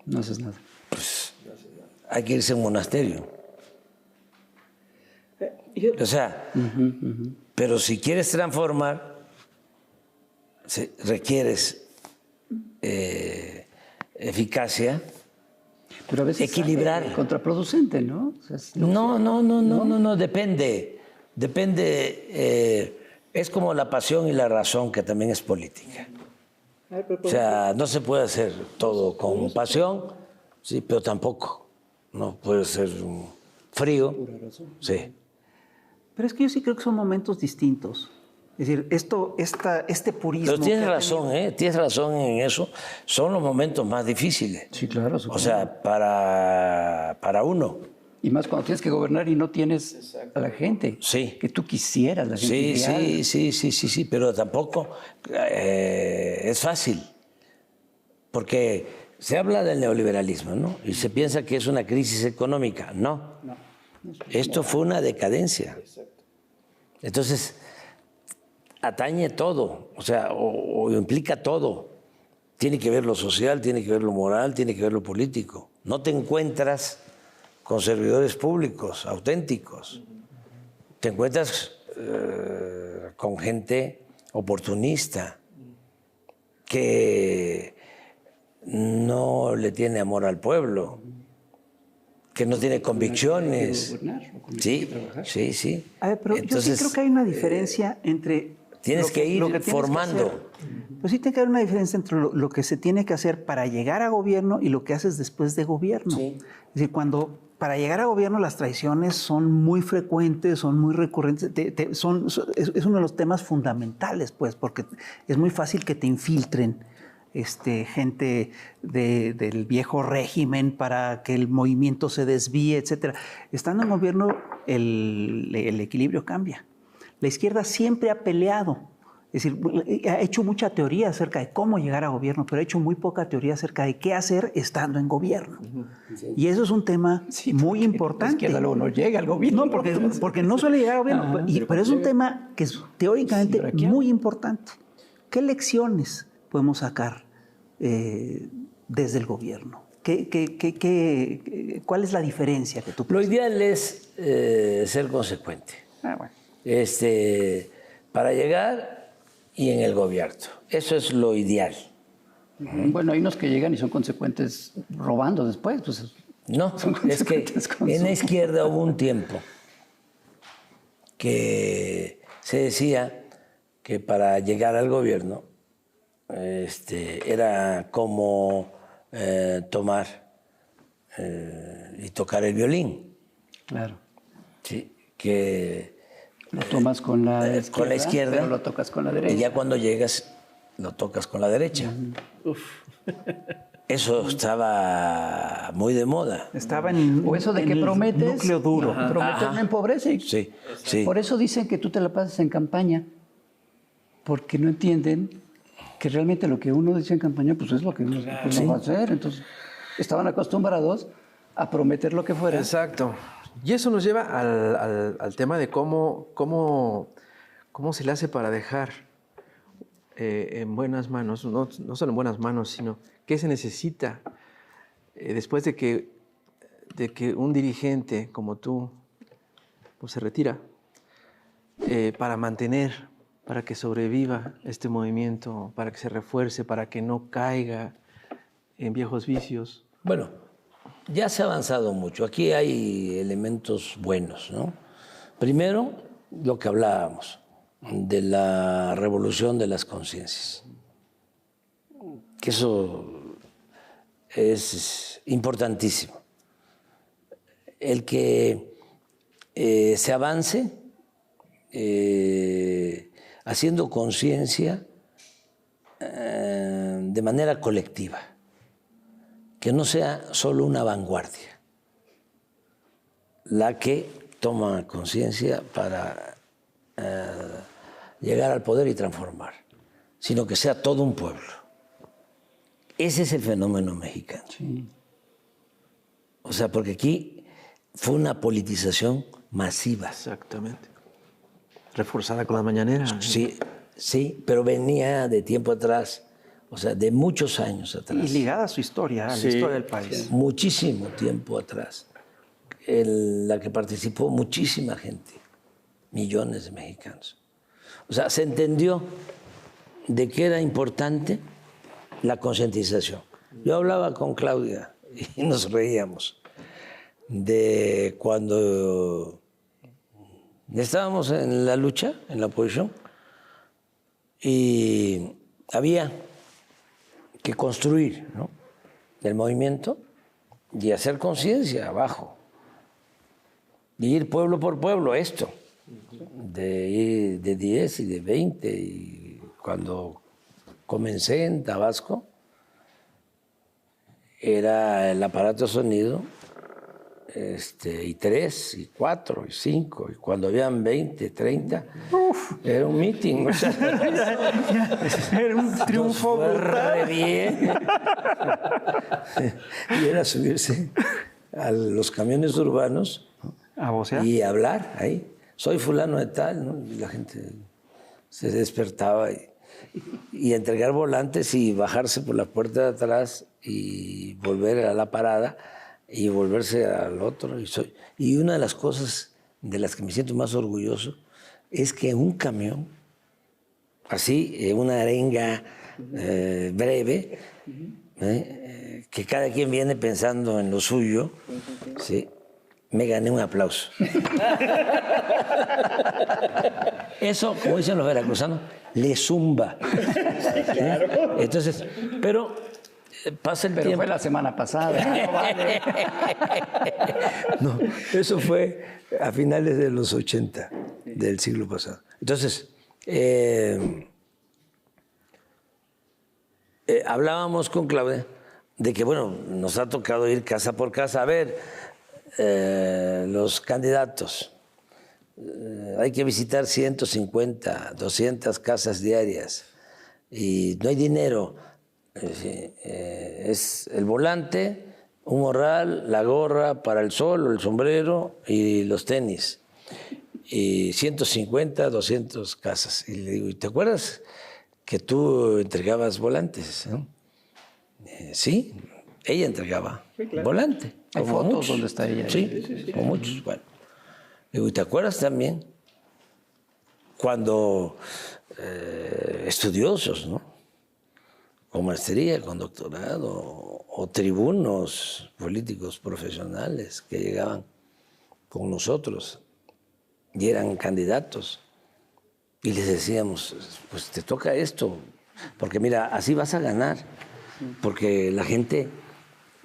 No haces nada. pues hay que irse a un monasterio. O sea, pero si quieres transformar, requieres eficacia, Pero a veces equilibrar. es contraproducente, ¿no? O sea, No, depende. Depende, es como la pasión y la razón, que también es política. O sea, no se puede hacer todo con pasión, sí, pero tampoco. No puede ser frío. Sí. Pero es que yo sí creo que son momentos distintos. Es decir, este purismo. Pero tienes que ha razón, tienes razón en eso. Son los momentos más difíciles. Sí, claro. O sea, para uno. Y más cuando tienes que gobernar y no tienes a la gente Sí. que tú quisieras, la gente ideal. Sí, pero tampoco es fácil. Porque se habla del neoliberalismo, ¿no? Y se piensa que es una crisis económica. No. Esto fue una decadencia. Entonces, atañe todo, o sea, o implica todo. Tiene que ver lo social, tiene que ver lo moral, tiene que ver lo político. No te encuentras con servidores públicos auténticos. Te encuentras con gente oportunista que no le tiene amor al pueblo, que no tiene convicciones. Sí. A ver, pero yo sí creo que hay una diferencia entre... Tienes que ir formando. Pues sí tiene que haber una diferencia entre lo que se tiene que hacer para llegar a gobierno y lo que haces después de gobierno. Sí. Es decir, para llegar a gobierno las traiciones son muy frecuentes, son muy recurrentes, es uno de los temas fundamentales, pues, porque es muy fácil que te infiltren gente del viejo régimen para que el movimiento se desvíe, etc. Estando en gobierno, el equilibrio cambia. La izquierda siempre ha peleado, es decir, ha hecho mucha teoría acerca de cómo llegar a gobierno, pero ha hecho muy poca teoría acerca de qué hacer estando en gobierno. Y eso es un tema muy importante. La izquierda luego no llega al gobierno. No, porque no suele llegar a gobierno, pero es un tema que es teóricamente muy importante. ¿Qué lecciones podemos sacar desde el gobierno? ¿Cuál es la diferencia que tú Lo piensas? ideal es ser consecuente. Bueno. Para llegar y en el gobierno. Eso es lo ideal. Bueno, hay unos que llegan y son consecuentes robando después. Pues, No, es que en la izquierda hubo un tiempo que se decía que para llegar al gobierno era como tomar y tocar el violín. claro. Sí, que Lo tomas con la izquierda, pero lo tocas con la derecha. y ya cuando llegas lo tocas con la derecha. Eso estaba muy de moda. Estaba en, O eso de que en el prometes. núcleo duro. Prometes no empobrece. Sí. Por eso dicen que tú te la pasas en campaña, porque no entienden que realmente lo que uno dice en campaña pues es lo que uno va a hacer. Entonces, estaban acostumbrados a prometer lo que fuera. Exacto. Y eso nos lleva al tema de cómo se le hace para dejar en buenas manos, no solo en buenas manos, sino qué se necesita después de que un dirigente como tú pues, se retira para mantener para que sobreviva este movimiento, para que se refuerce, para que no caiga en viejos vicios? Bueno, ya se ha avanzado mucho. Aquí hay elementos buenos, ¿no? Primero, lo que hablábamos de la revolución de las conciencias. Que eso es importantísimo. El que se avance haciendo conciencia de manera colectiva, que no sea solo una vanguardia la que toma conciencia para llegar al poder y transformar, sino que sea todo un pueblo. Ese es el fenómeno mexicano. Sí. O sea, porque aquí fue una politización masiva. Exactamente. Reforzada con la mañanera. Sí, sí, pero venía de tiempo atrás, o sea, de muchos años atrás. Y ligada a su historia, a la historia del país. Muchísimo tiempo atrás, en la que participó muchísima gente, millones de mexicanos. O sea, se entendió de que era importante la concientización. Yo hablaba con Claudia y nos reíamos de cuando estábamos en la lucha, en la oposición, y había que construir, ¿no?, el movimiento y hacer conciencia abajo, y ir pueblo por pueblo, esto, de ir de 10 y de 20, y cuando comencé en Tabasco, era el aparato de sonido, y 3, y 4, y 5, y cuando habían 20, 30, era un meeting. O sea, Era un triunfo brutal. bien. Y era subirse a los camiones urbanos, ¿no?, A vocear. y hablar ahí. Soy fulano de tal, ¿no? Y la gente se despertaba y entregar volantes y bajarse por la puerta de atrás y volver a la parada y volverse al otro. Y una de las cosas de las que me siento más orgulloso es que un camión, así, una arenga breve, que cada quien viene pensando en lo suyo, ¿sí?, me gané un aplauso. Eso, como dicen los veracruzanos, le zumba. Claro. Entonces, pero pasa el tiempo. Pero fue la semana pasada. No vale. No, eso fue a finales de los 80 del siglo pasado. Entonces, hablábamos con Claudia de que, bueno, nos ha tocado ir casa por casa a ver los candidatos. Hay que visitar 150, 200 casas diarias y no hay dinero. Es el volante, un morral, la gorra para el sol o el sombrero y los tenis. Y 150, 200 casas. Y le digo, ¿te acuerdas que tú entregabas volantes, ¿no? Sí, ella entregaba volante. Hay como fotos muchos. donde está ella. Sí, como muchos. Bueno. Le digo, ¿te acuerdas también cuando estudiosos, ¿no?, con maestría, con doctorado, o tribunos políticos profesionales que llegaban con nosotros y eran candidatos, y les decíamos, pues te toca esto, porque mira, así vas a ganar, porque la gente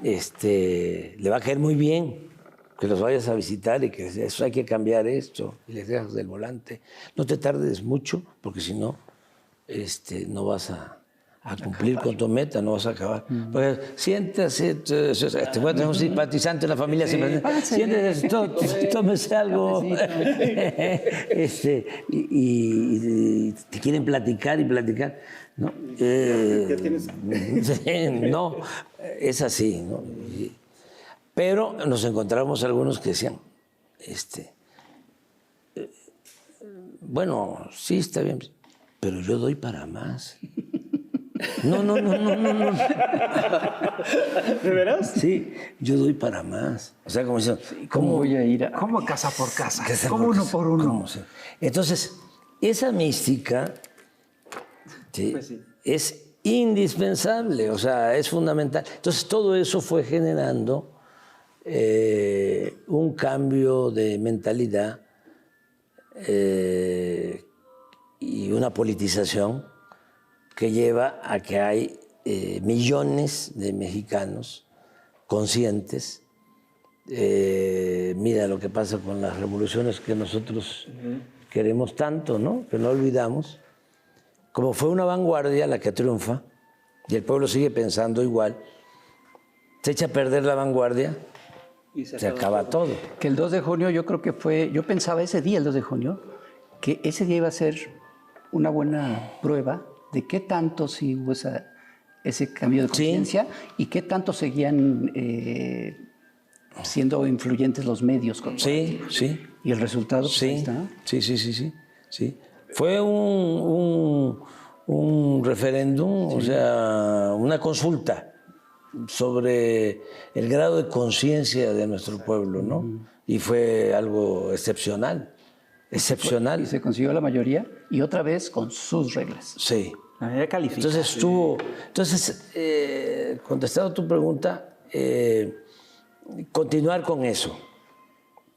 le va a caer muy bien que los vayas a visitar y que eso hay que cambiar esto, y les dejas del volante. No te tardes mucho, porque si no, no vas a cumplir con tu meta, no vas a acabar. Pues, siéntase, te voy a tener un simpatizante en la familia, siéntese, tómese algo. Y te quieren platicar y platicar. No, no, es así, ¿no? Pero nos encontramos algunos que decían, bueno, sí, está bien, pero yo doy para más. No. ¿De veras? Sí, yo doy para más. O sea, como dicen, ¿Cómo voy a ir a...? ¿Cómo casa por casa? Casa ¿Cómo por uno casa? por uno? ¿Cómo? Sí. Entonces, esa mística, ¿sí? Pues sí. Es indispensable, o sea, es fundamental. Entonces, todo eso fue generando un cambio de mentalidad y una politización que lleva a que hay millones de mexicanos conscientes. Mira lo que pasa con las revoluciones que nosotros queremos tanto, ¿no? Que no olvidamos. Como fue una vanguardia la que triunfa y el pueblo sigue pensando igual, se echa a perder la vanguardia, se acaba todo. Que el 2 de junio yo creo que fue, yo pensaba ese día, el 2 de junio, que ese día iba a ser una buena prueba de qué tanto sí hubo ese cambio de conciencia y qué tanto seguían siendo influyentes los medios. Sí, sí. Y el resultado, pues, ahí Sí, está. sí. Fue un referéndum, o sea, una consulta sobre el grado de conciencia de nuestro pueblo, ¿no? Y fue algo excepcional, excepcional. Y se consiguió la mayoría y otra vez con sus reglas. Sí. La manera calificada. Entonces, contestando tu pregunta, continuar con eso,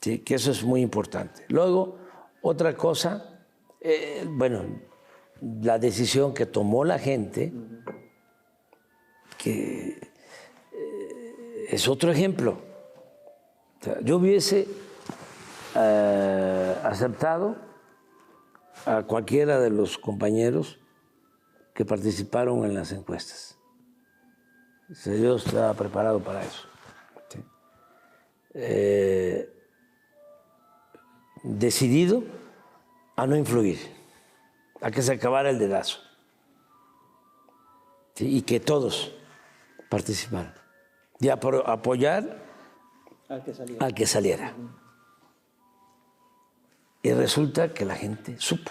¿sí? Que eso es muy importante. Luego, otra cosa, bueno, la decisión que tomó la gente, que es otro ejemplo. O sea, yo hubiese aceptado a cualquiera de los compañeros que participaron en las encuestas. O sea, yo estaba preparado para eso. ¿Sí? Decidido a no influir, a que se acabara el dedazo, ¿sí? Y que todos participaran y apoyar al que saliera. Y resulta que la gente supo.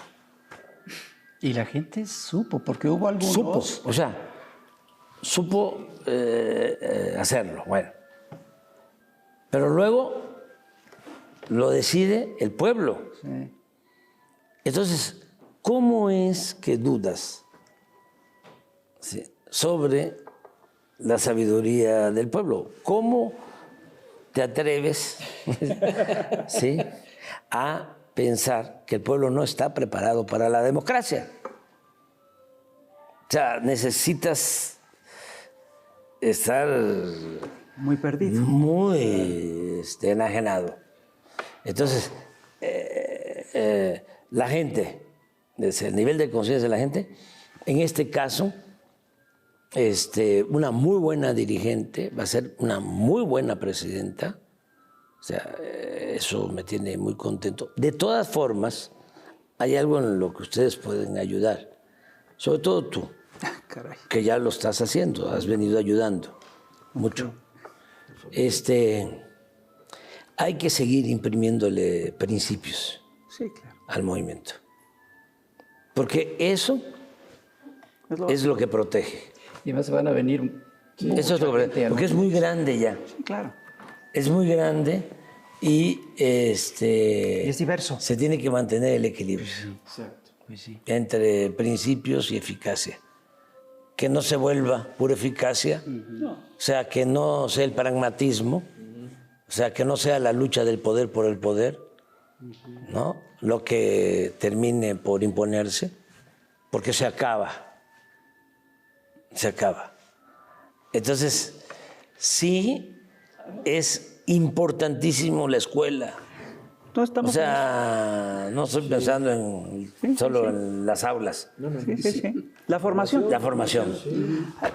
Y la gente supo, porque hubo algunos... Supo, o sea, supo hacerlo, bueno. Pero luego lo decide el pueblo. Sí. Entonces, ¿cómo es que dudas, ¿sí?, sobre la sabiduría del pueblo? ¿Cómo te atreves ¿sí?, a pensar que el pueblo no está preparado para la democracia? O sea, necesitas estar Muy perdido. muy enajenado. Entonces, la gente, el nivel de conciencia de la gente, en este caso, una muy buena dirigente va a ser una muy buena presidenta. O sea, eso me tiene muy contento. De todas formas, hay algo en lo que ustedes pueden ayudar, sobre todo tú, Caray. que ya lo estás haciendo, has venido ayudando mucho. Hay que seguir imprimiéndole principios Sí, claro. al movimiento, porque eso Es es lo que protege. Y además van a venir... Eso es lo que protege, porque es muy grande ya, Sí, claro. es muy grande y Y es diverso. se tiene que mantener el equilibrio entre principios y eficacia. Que no se vuelva pura eficacia, o sea, que no sea el pragmatismo, o sea, que no sea la lucha del poder por el poder, ¿no?, lo que termine por imponerse, porque se acaba. Entonces, sí es importantísimo la escuela. No estamos O sea, no estoy pensando solo en las aulas, sí. La formación. la formación,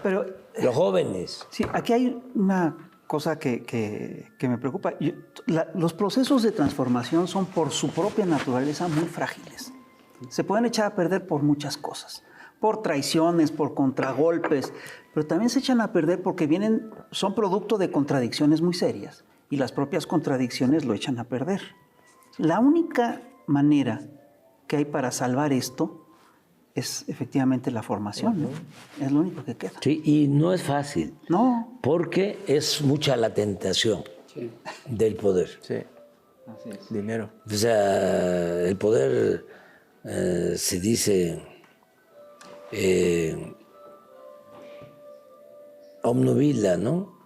Pero los jóvenes. sí, aquí hay una cosa que me preocupa. Los procesos de transformación son por su propia naturaleza muy frágiles. Se pueden echar a perder por muchas cosas, por traiciones, por contragolpes, pero también se echan a perder porque son producto de contradicciones muy serias y las propias contradicciones lo echan a perder. La única manera que hay para salvar esto es efectivamente la formación, ¿no? Es lo único que queda. Sí, y no es fácil, No, porque es mucha la tentación del poder. Sí. Dinero. O sea, el poder se dice obnubila, ¿no?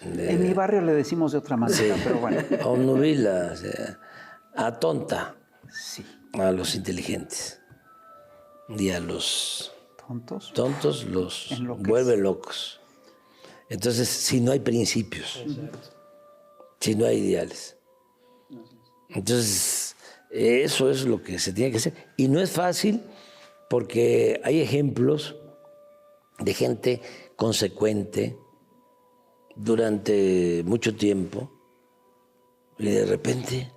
En mi barrio le decimos de otra manera, pero bueno. Obnubila, o sea, atonta Sí. a los inteligentes y a los ¿Tontos? tontos los Enloquece. vuelve locos. Entonces, si no hay principios, si no hay ideales, entonces eso es lo que se tiene que hacer. Y no es fácil porque hay ejemplos de gente consecuente durante mucho tiempo y de repente,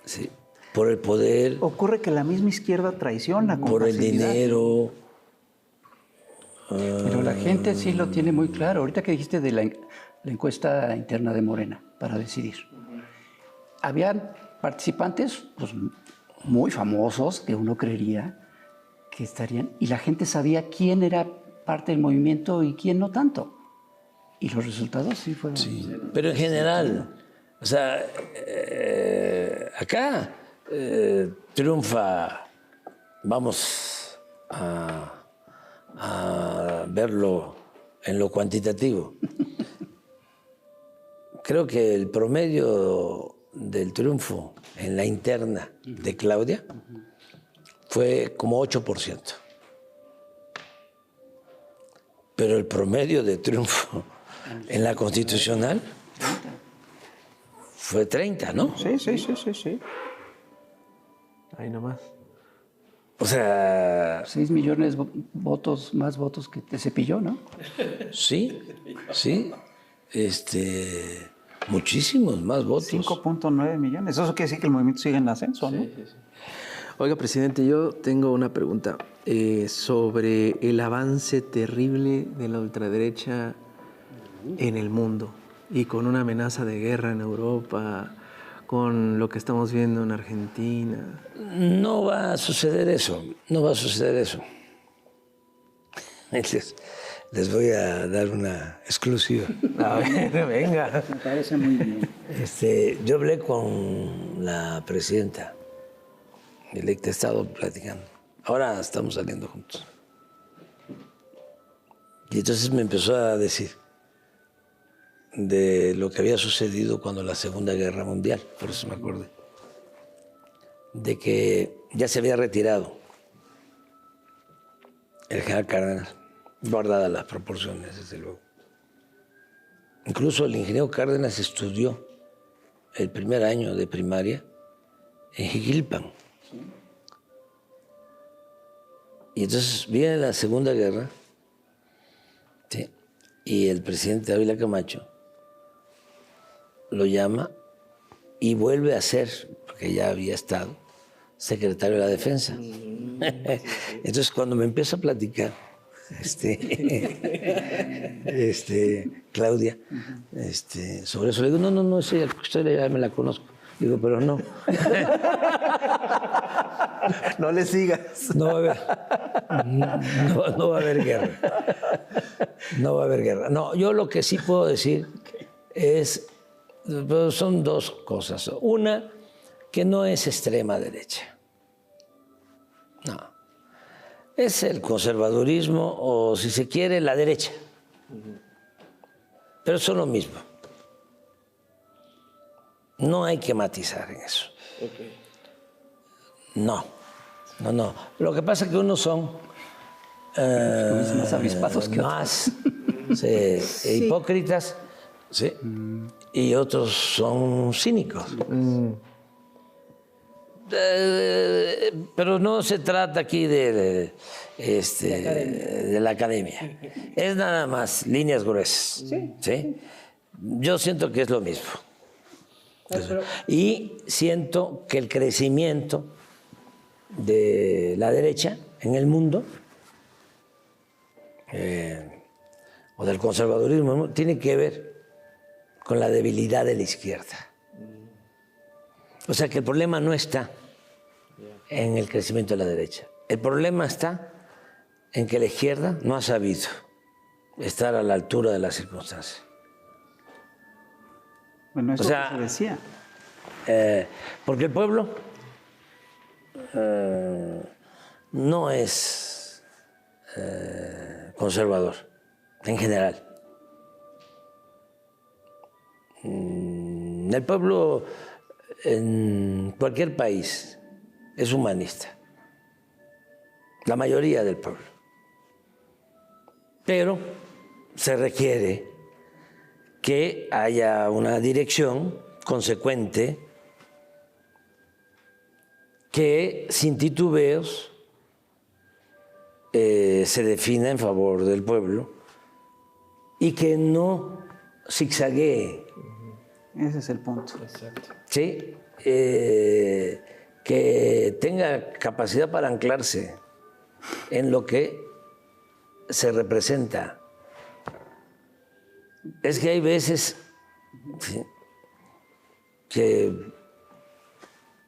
sí, por el poder, Ocurre que la misma izquierda traiciona con por el facilidad. dinero. Pero la gente sí lo tiene muy claro. Ahorita que dijiste de la encuesta interna de Morena para decidir. Habían participantes pues, muy famosos que uno creería que estarían, y la gente sabía quién era parte del movimiento y quién no tanto. Y los resultados sí fueron... Sí, pero en general, o sea, acá triunfa, vamos a verlo en lo cuantitativo. Creo que el promedio del triunfo en la interna de Claudia fue como 8%. Pero el promedio de triunfo en la constitucional fue 30, ¿no? Sí. Ahí nomás. O sea, 6 millones votos, más votos que te Cepilló, ¿no? sí, muchísimos más votos. 5.9 millones. Eso quiere decir que el movimiento sigue en ascenso, ¿no? Oiga, presidente, yo tengo una pregunta sobre el avance terrible de la ultraderecha en el mundo y con una amenaza de guerra en Europa, con lo que estamos viendo en Argentina. No va a suceder eso, no va a suceder eso. Les voy a dar una exclusiva. A ver, venga. Me parece muy bien. Yo hablé con la presidenta electa, he estado platicando. Ahora estamos saliendo juntos. Y entonces me empezó a decir de lo que había sucedido cuando la Segunda Guerra Mundial, por eso me acordé, de que ya se había retirado el general Cárdenas, guardadas las proporciones, desde luego. Incluso el ingeniero Cárdenas estudió el primer año de primaria en Jiquilpan. Y entonces viene la Segunda Guerra, ¿sí? Y el presidente Ávila Camacho lo llama y vuelve a ser, porque ya había estado, secretario de la Defensa. Entonces, cuando me empieza a platicar, Claudia, sobre eso, le digo, no, esa historia ya me la conozco. Digo, pero no. No le sigas. No va a haber. No va a haber guerra. No va a haber guerra. No, yo lo que sí puedo decir es, son dos cosas. Una, que no es extrema derecha. No. Es el conservadurismo o, si se quiere, la derecha. Pero son lo mismo. No hay que matizar en eso. Okay. No. Lo que pasa es que unos son más avispados que más hipócritas, ¿sí? Y otros son cínicos. Pero no se trata aquí de la academia. Es nada más líneas gruesas. ¿Sí? Yo siento que es lo mismo. Y siento que el crecimiento de la derecha en el mundo o del conservadurismo tiene que ver con la debilidad de la izquierda. O sea que el problema no está en el crecimiento de la derecha. El problema está en que la izquierda no ha sabido estar a la altura de las circunstancias. Bueno, eso O sea, que se decía. Porque el pueblo no es conservador en general. El pueblo en cualquier país es humanista, la mayoría del pueblo. Pero se requiere que haya una dirección consecuente que sin titubeos se defina en favor del pueblo y que no zigzaguee. Ese es el punto. ¿Sí? Que tenga capacidad para anclarse en lo que se representa. Es que hay veces, ¿sí?, que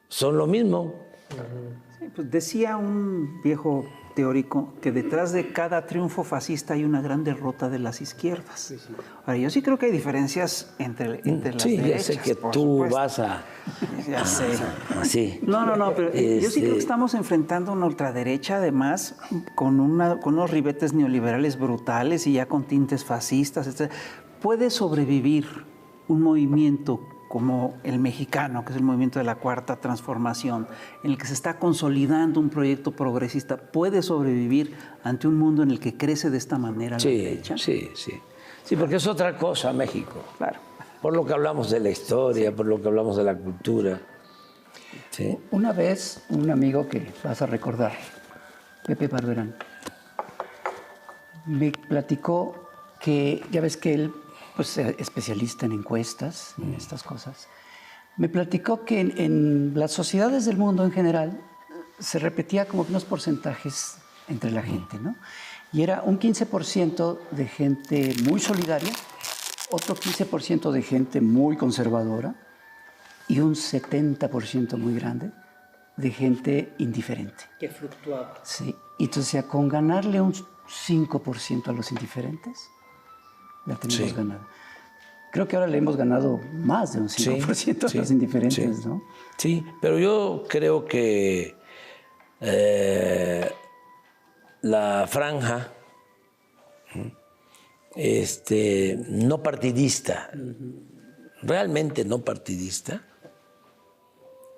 son lo mismo. Sí, pues decía un viejo teórico que detrás de cada triunfo fascista hay una gran derrota de las izquierdas. Ahora, yo sí creo que hay diferencias entre las sí, derechas. ya sé que por tú supuesto. vas a... Ya sé. Así. No, pero yo sí creo que estamos enfrentando una ultraderecha, además, con unos ribetes neoliberales brutales y ya con tintes fascistas, etc. ¿Puede sobrevivir un movimiento como el mexicano, que es el movimiento de la Cuarta Transformación, en el que se está consolidando un proyecto progresista? ¿Puede sobrevivir ante un mundo en el que crece de esta manera la derecha? Sí, porque es otra cosa México. Claro. Por lo que hablamos de la historia, por lo que hablamos de la cultura. Sí. Una vez, un amigo que vas a recordar, Pepe Barberán, me platicó que, ya ves que él pues, es especialista en encuestas, en estas cosas, me platicó que en las sociedades del mundo en general se repetía como que unos porcentajes entre la gente, ¿no? Y era un 15% de gente muy solidaria, otro 15% de gente muy conservadora y un 70% muy grande de gente indiferente. Que fluctuaba. Sí, y entonces con ganarle un 5% a los indiferentes, la tenemos ganada. Creo que ahora le hemos ganado más de un 5% a los indiferentes, ¿no? Sí, pero yo creo que la franja no partidista, realmente no partidista,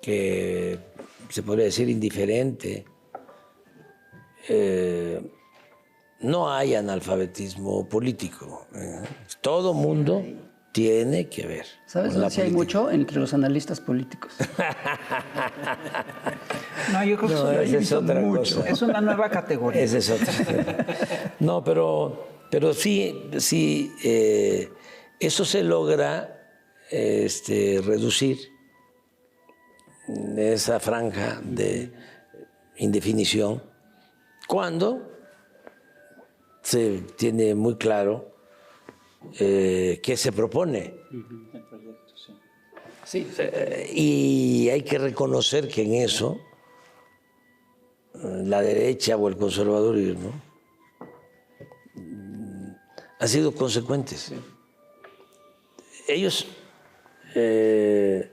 que se podría decir indiferente, no hay analfabetismo político. Todo mundo tiene que ver. ¿Sabes dónde sí hay mucho? Entre los analistas políticos. No, yo creo No, que esa es otra cosa. es una nueva categoría. Esa es otra. No, pero sí, eso se logra reducir esa franja de indefinición cuando se tiene muy claro qué se propone. Sí. Y hay que reconocer que en eso la derecha o el conservadurismo han sido consecuentes. Ellos te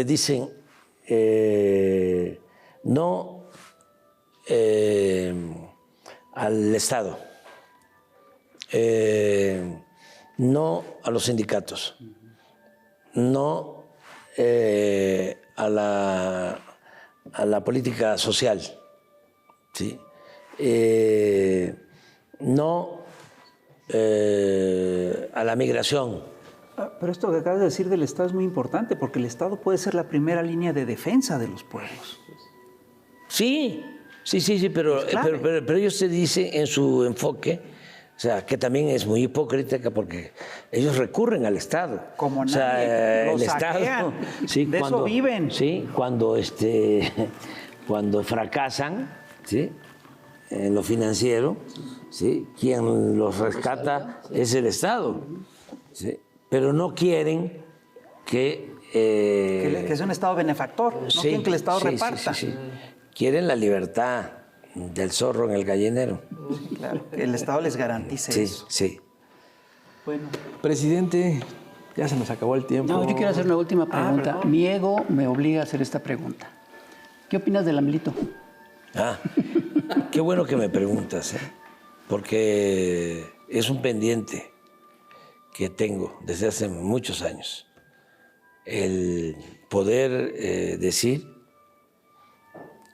dicen no al Estado, no a los sindicatos, no a la política social, ¿sí? No a la migración. Pero esto que acabas de decir del Estado es muy importante, porque el Estado puede ser la primera línea de defensa de los pueblos. Sí, pero ellos te dicen en su enfoque, o sea, que también es muy hipócrita porque ellos recurren al Estado. Como nadie, o sea, lo el saquean, Estado, sí, de eso viven. Sí, cuando fracasan, ¿sí?, en lo financiero, ¿sí?, quien los rescata es el Estado, ¿sí? Pero no quieren que es un Estado benefactor, no quieren que el Estado reparta. Sí. Quieren la libertad del zorro en el gallinero. Sí, claro, que el Estado les garantice eso. Sí. Bueno. Presidente, ya se nos acabó el tiempo. No, yo quiero hacer una última pregunta. Mi ego me obliga a hacer esta pregunta. ¿Qué opinas del AMLito? Ah, qué bueno que me preguntas, porque es un pendiente que tengo desde hace muchos años. El poder decir,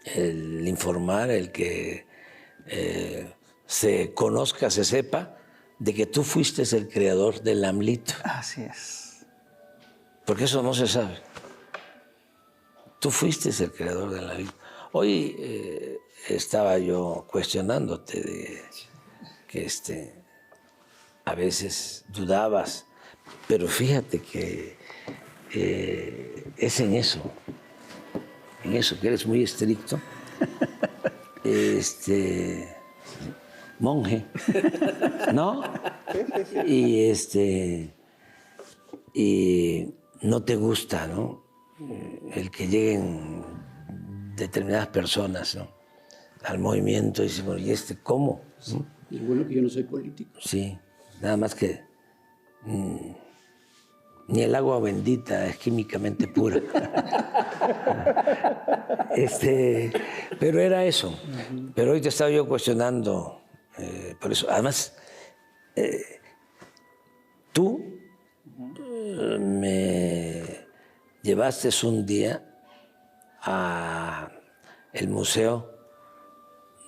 el informar, el que se conozca, se sepa de que tú fuiste el creador del AMLito. Así es. Porque eso no se sabe. Tú fuiste el creador del AMLito. Hoy estaba yo cuestionándote de que a veces dudabas, pero fíjate que es en eso que eres muy estricto, monje, ¿no? Y no te gusta, ¿no? El que lleguen determinadas personas, ¿no?, al movimiento y dicen, bueno, ¿y cómo? ¿no? Y bueno que yo no soy político. Sí, nada más que ni el agua bendita es químicamente pura. Pero era eso. Pero hoy te estaba yo cuestionando por eso. Además, tú me llevaste un día a el museo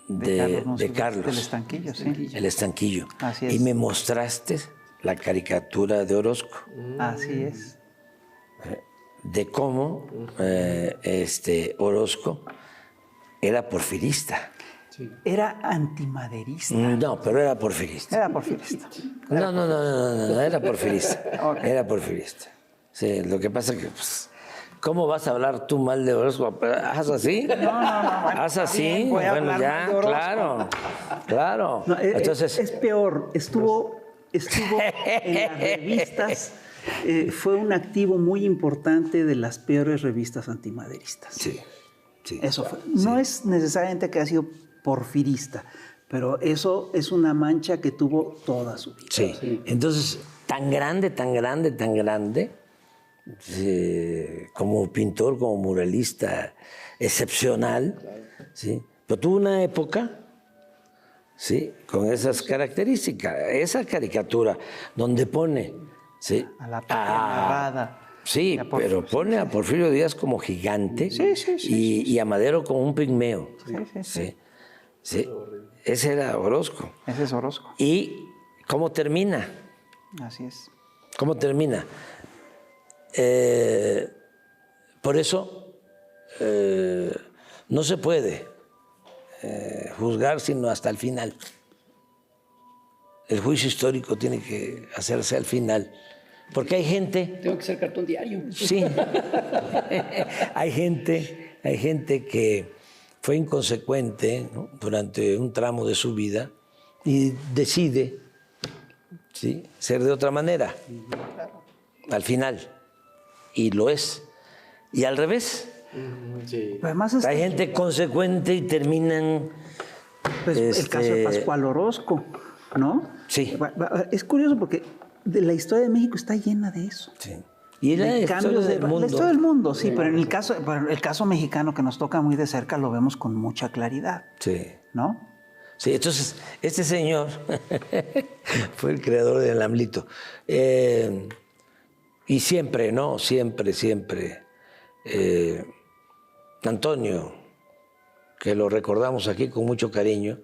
de Carlos. Del Estanquillo, sí. El Estanquillo. Así es. Y me mostraste la caricatura de Orozco. Así es. De cómo Orozco era porfirista. Era antimaderista. No, pero era porfirista. Era porfirista. No, era porfirista. Ok. Era porfirista. Sí, lo que pasa es que, pues, ¿cómo vas a hablar tú mal de Orozco? ¿Haz así? No. Bueno, ¿Haz así? bien, voy a hablar mal de Orozco. Claro. No, Entonces, es peor. Estuvo en las revistas. Fue un activo muy importante de las peores revistas antimaderistas. sí. Eso fue. No es necesariamente que ha sido porfirista, pero eso es una mancha que tuvo toda su vida. Sí. Entonces, tan grande, como pintor, como muralista excepcional, ¿sí? Pero tuvo una época, ¿sí?, con esas características, esa caricatura donde pone, ¿sí?, A la Patria Narrada. sí, pero pone a Porfirio Díaz como gigante y a Madero como un pigmeo. Sí. Ese era Orozco. Ese es Orozco. ¿Y cómo termina? Así es. ¿Cómo termina? Por eso no se puede juzgar sino hasta el final. El juicio histórico tiene que hacerse al final. Porque hay gente... Tengo que ser cartón diario. Sí. hay gente que fue inconsecuente, ¿no?, durante un tramo de su vida y decide, ¿sí?, ser de otra manera al final. Y lo es. Y al revés. Pero además Hay gente consecuente y terminan... pues, el caso de Pascual Orozco, ¿no? Sí. Es curioso porque la historia de México está llena de eso. Sí. Y la De historia cambios del mundo. La historia del mundo, sí, pero en el caso mexicano que nos toca muy de cerca lo vemos con mucha claridad, Sí. ¿no? Sí, entonces, este señor fue el creador del AMLito. Y siempre, ¿no? Siempre. Antonio, que lo recordamos aquí con mucho cariño,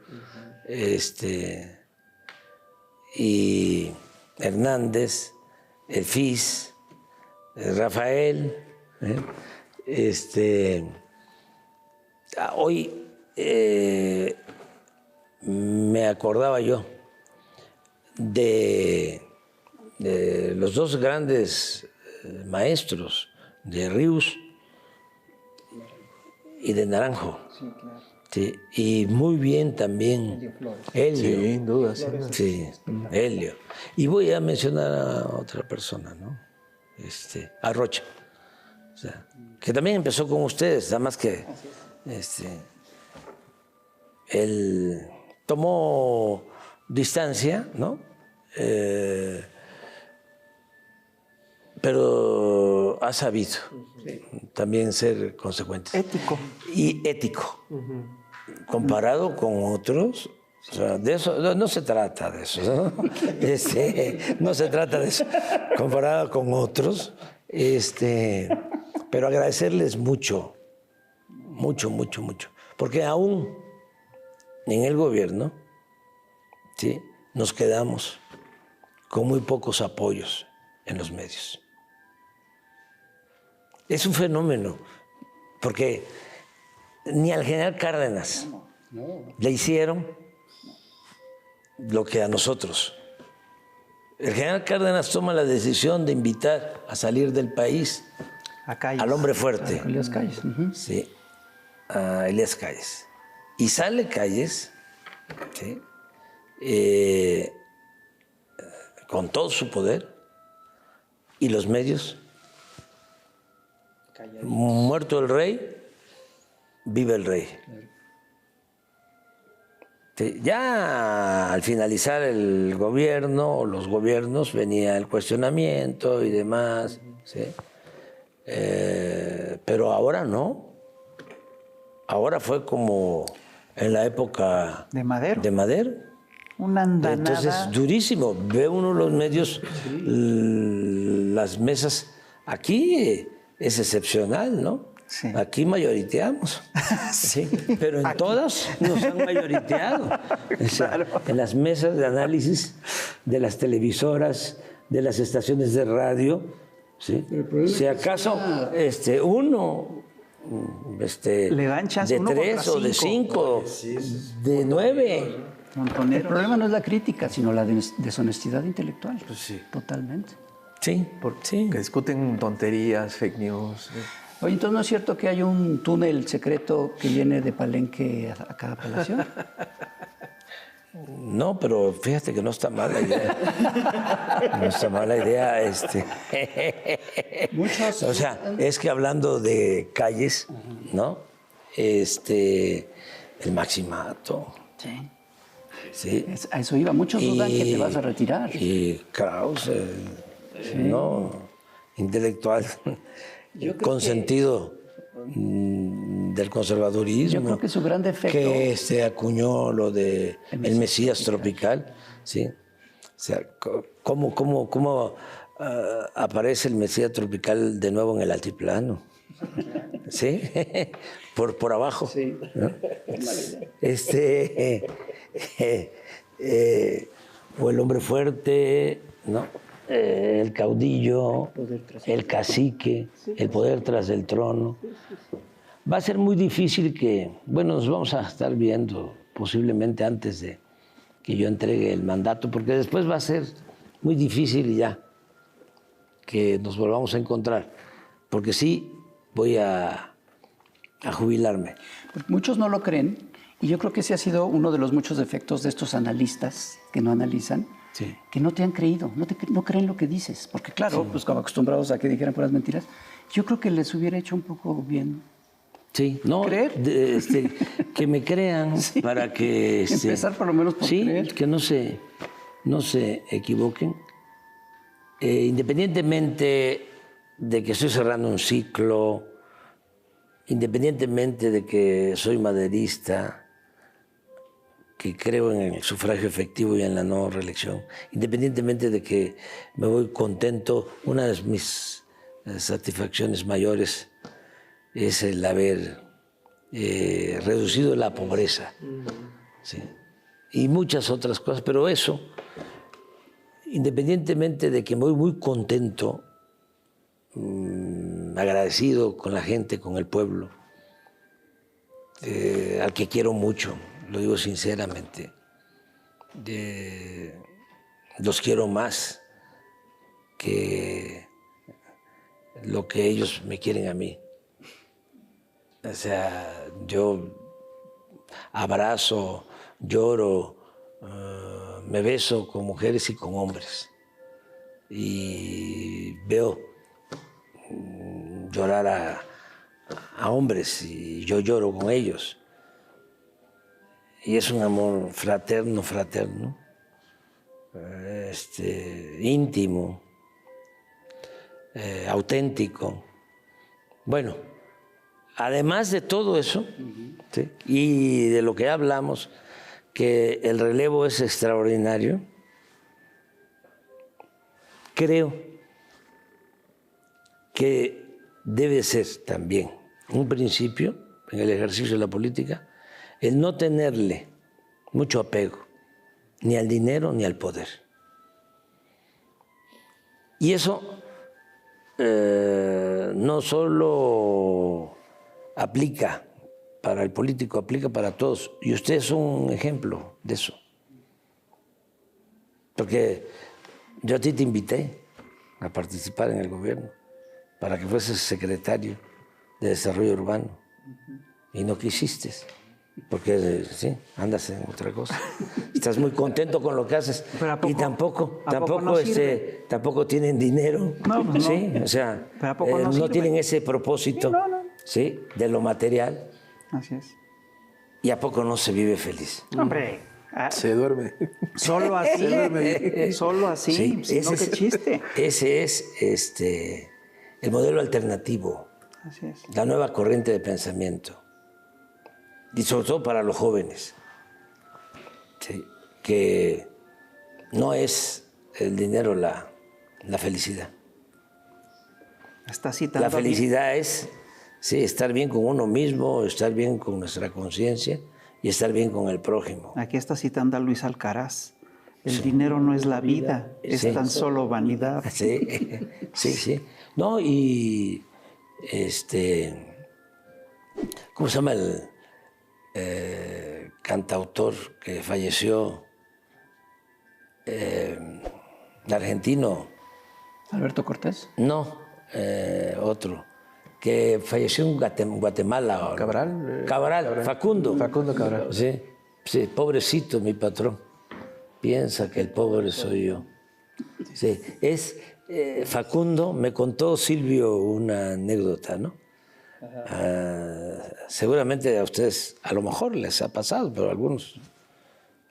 y Hernández, el FIS, Rafael, hoy me acordaba yo de los dos grandes maestros, de Ríos y de Naranjo. Sí, claro. Sí, y muy bien también Helio. Sin duda. Sí, Helio. Y voy a mencionar a otra persona, ¿no? A Rocha. O sea, que también empezó con ustedes, nada más que él tomó distancia, ¿no? Pero ha sabido también ser consecuentes. Ético. Y ético. Comparado con otros, o sea, de eso no se trata de eso, ¿no? No se trata de eso. Comparado con otros, pero agradecerles mucho, mucho, mucho, mucho. Porque aún en el gobierno, ¿sí?, nos quedamos con muy pocos apoyos en los medios. Es un fenómeno, porque ni al general Cárdenas le hicieron lo que a nosotros. El general Cárdenas toma la decisión de invitar a salir del país al hombre fuerte. Elías Calles. Sí, a Elías Calles. Y sale Calles, ¿sí?, con todo su poder, y los medios, muerto el rey, vive el rey. Sí, ya al finalizar el gobierno, o los gobiernos, venía el cuestionamiento y demás, ¿sí? Pero ahora no. Ahora fue como en la época De Madero. de Madero. Una andanada. Entonces, durísimo. Ve uno los medios, las mesas. Aquí es excepcional, ¿no? Sí. Aquí mayoriteamos. Sí, pero en todas nos han mayoriteado. O sea, en las mesas de análisis de las televisoras, de las estaciones de radio, ¿sí? Si acaso uno Le dan chance de uno 3 contra o de 5, de 9. El Montoneros. problema no es la crítica, sino la deshonestidad intelectual. Pues sí. Totalmente. Sí, sí. Que discuten tonterías, fake news. Oye, entonces ¿no es cierto que hay un túnel secreto que viene de Palenque a cada palacio? No, pero fíjate que no está mala idea. No está mala idea. Muchos. O sea, es que hablando de calles, ¿no? El Maximato. Sí. Sí. A eso iba. Muchos dudan que te vas a retirar. Y Krause, ¿no? Intelectual, con sentido del conservadurismo. Yo creo que su gran defecto... Que acuñó lo de el Mesías tropical, ¿sí? O sea, ¿cómo aparece el Mesías tropical de nuevo en el altiplano? ¿Sí? Por abajo. Sí. ¿No? O el hombre fuerte, ¿no? El caudillo, el cacique, el poder tras el trono. Va a ser muy difícil nos vamos a estar viendo posiblemente antes de que yo entregue el mandato, porque después va a ser muy difícil ya que nos volvamos a encontrar, porque sí voy a jubilarme. Muchos no lo creen, y yo creo que ese ha sido uno de los muchos defectos de estos analistas que no analizan, Sí. que no te han creído, no creen lo que dices, porque claro, pues como acostumbrados a que dijeran puras mentiras, yo creo que les hubiera hecho un poco bien. Sí, no, ¿Creer? Que me crean para que... Empezar por lo menos por creer. Que no se equivoquen. Independientemente de que estoy cerrando un ciclo, independientemente de que soy maderista, que creo en el sufragio efectivo y en la no reelección, independientemente de que me voy contento, una de mis satisfacciones mayores es el haber reducido la pobreza, ¿sí? Y muchas otras cosas, pero eso, independientemente de que me voy muy contento, agradecido con la gente, con el pueblo, al que quiero mucho, lo digo sinceramente, los quiero más que lo que ellos me quieren a mí. O sea, yo abrazo, lloro, me beso con mujeres y con hombres. Y veo llorar a hombres y yo lloro con ellos. Y es un amor fraterno, íntimo. auténtico. Bueno, además de todo eso, ¿sí? Y de lo que hablamos, que el relevo es extraordinario, creo que debe ser también un principio en el ejercicio de la política el no tenerle mucho apego ni al dinero ni al poder. Y eso no solo aplica para el político, aplica para todos. Y usted es un ejemplo de eso. Porque yo a ti te invité a participar en el gobierno para que fueses secretario de Desarrollo Urbano y no quisiste, porque sí, andas en otra cosa. Estás muy contento con lo que haces y tampoco tienen dinero, No. ¿sí? O sea, no tienen ese propósito, ¿sí? De lo material. Así es. ¿Y a poco no se vive feliz? Hombre, Se duerme. solo así, solo así, Sí, si no, qué chiste. Ese es el modelo alternativo, Así es. la nueva corriente de pensamiento. Y sobre todo para los jóvenes, ¿sí? Que no es el dinero la felicidad. Está citando La felicidad es estar bien con uno mismo, estar bien con nuestra conciencia y estar bien con el prójimo. Aquí está citando a Luis Alcaraz. El dinero no es la vida, es Sí. tan solo vanidad. Sí. No, y ¿cómo se llama el cantautor que falleció? Argentino. Alberto Cortés. No, otro. Que falleció en Guatemala. Cabral. Facundo. Facundo Cabral. Sí, pobrecito mi patrón. Piensa que el pobre soy yo. Sí, Facundo, me contó Silvio una anécdota, ¿no? Seguramente a ustedes, a lo mejor les ha pasado, pero a algunos,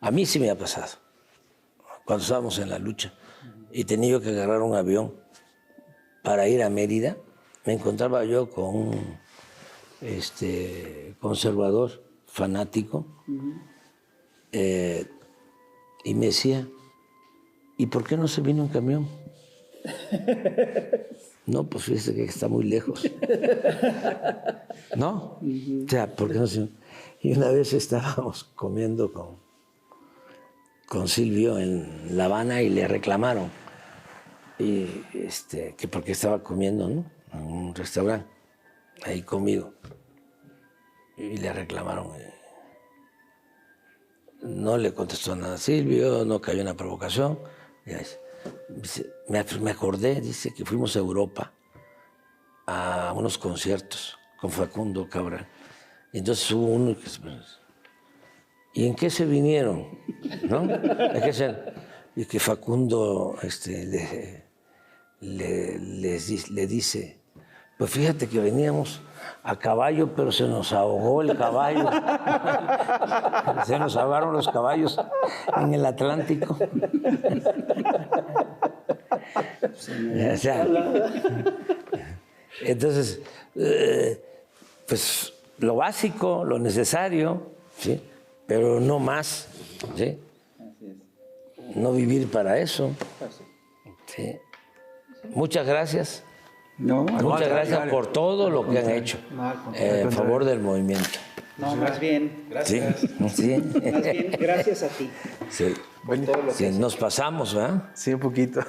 a mí sí me ha pasado. Cuando estábamos en la lucha y tenía que agarrar un avión para ir a Mérida, me encontraba yo con un conservador fanático y me decía, ¿y por qué no se vino en camión? No, pues fíjese que está muy lejos. ¿No? O sea, ¿por qué no se...? Y una vez estábamos comiendo con Silvio en La Habana y le reclamaron y que porque estaba comiendo, ¿no? En un restaurante ahí conmigo y le reclamaron. No le contestó nada a Silvio, no cayó en la provocación. Me acordé, dice, que fuimos a Europa a unos conciertos con Facundo Cabral. Y entonces hubo uno que... ¿Y en qué se vinieron? ¿No? Y que Facundo le dice, pues fíjate que veníamos a caballo, pero se nos ahogó el caballo. Se nos ahogaron los caballos en el Atlántico. O sea, entonces, pues lo básico, lo necesario, ¿sí? Pero no más, ¿sí? No vivir para eso. ¿Sí? Muchas gracias. Muchas gracias por todo lo que han hecho en favor del movimiento. No, más bien. Gracias. Sí. Más bien, gracias a ti. Sí. Sí, nos pasamos, ¿verdad? Sí, un poquito.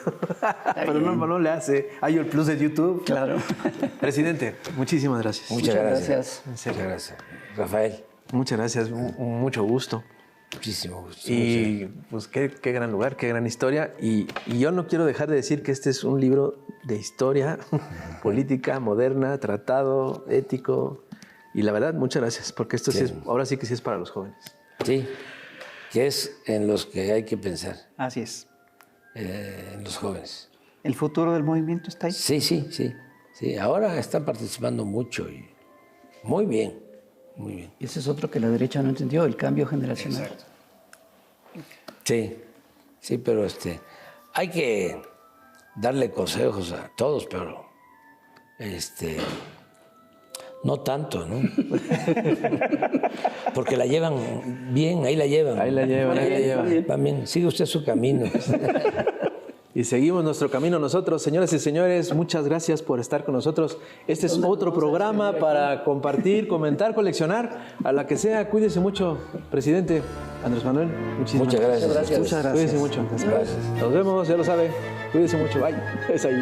Pero no le hace. Hay el plus de YouTube. Claro. Presidente, muchísimas gracias. Muchas gracias. En serio. Muchas gracias. Rafael. Muchas gracias. Mucho gusto. Muchísimo gusto. Y pues qué gran lugar, qué gran historia. Y yo no quiero dejar de decir que este es un libro de historia política, moderna, tratado, ético. Y la verdad, muchas gracias, porque esto sí es, ahora sí que sí es para los jóvenes. Sí, que es en los que hay que pensar, Así es. en los jóvenes. ¿El futuro del movimiento está ahí? Sí. Ahora están participando mucho y muy bien, muy bien. Y ese es otro que la derecha no entendió, el cambio generacional. Exacto. Sí, pero hay que darle consejos a todos, pero No tanto, ¿no? Porque la llevan bien, ahí la llevan. Ahí la llevan. Van bien. Sigue usted su camino. Y seguimos nuestro camino nosotros. Señoras y señores, muchas gracias por estar con nosotros. Este es otro programa para compartir, comentar, coleccionar. A la que sea, cuídese mucho, presidente Andrés Manuel. Muchas gracias. Muchas gracias. Cuídese mucho. Gracias. Nos vemos, ya lo sabe. Cuídese mucho. Bye. Es ahí.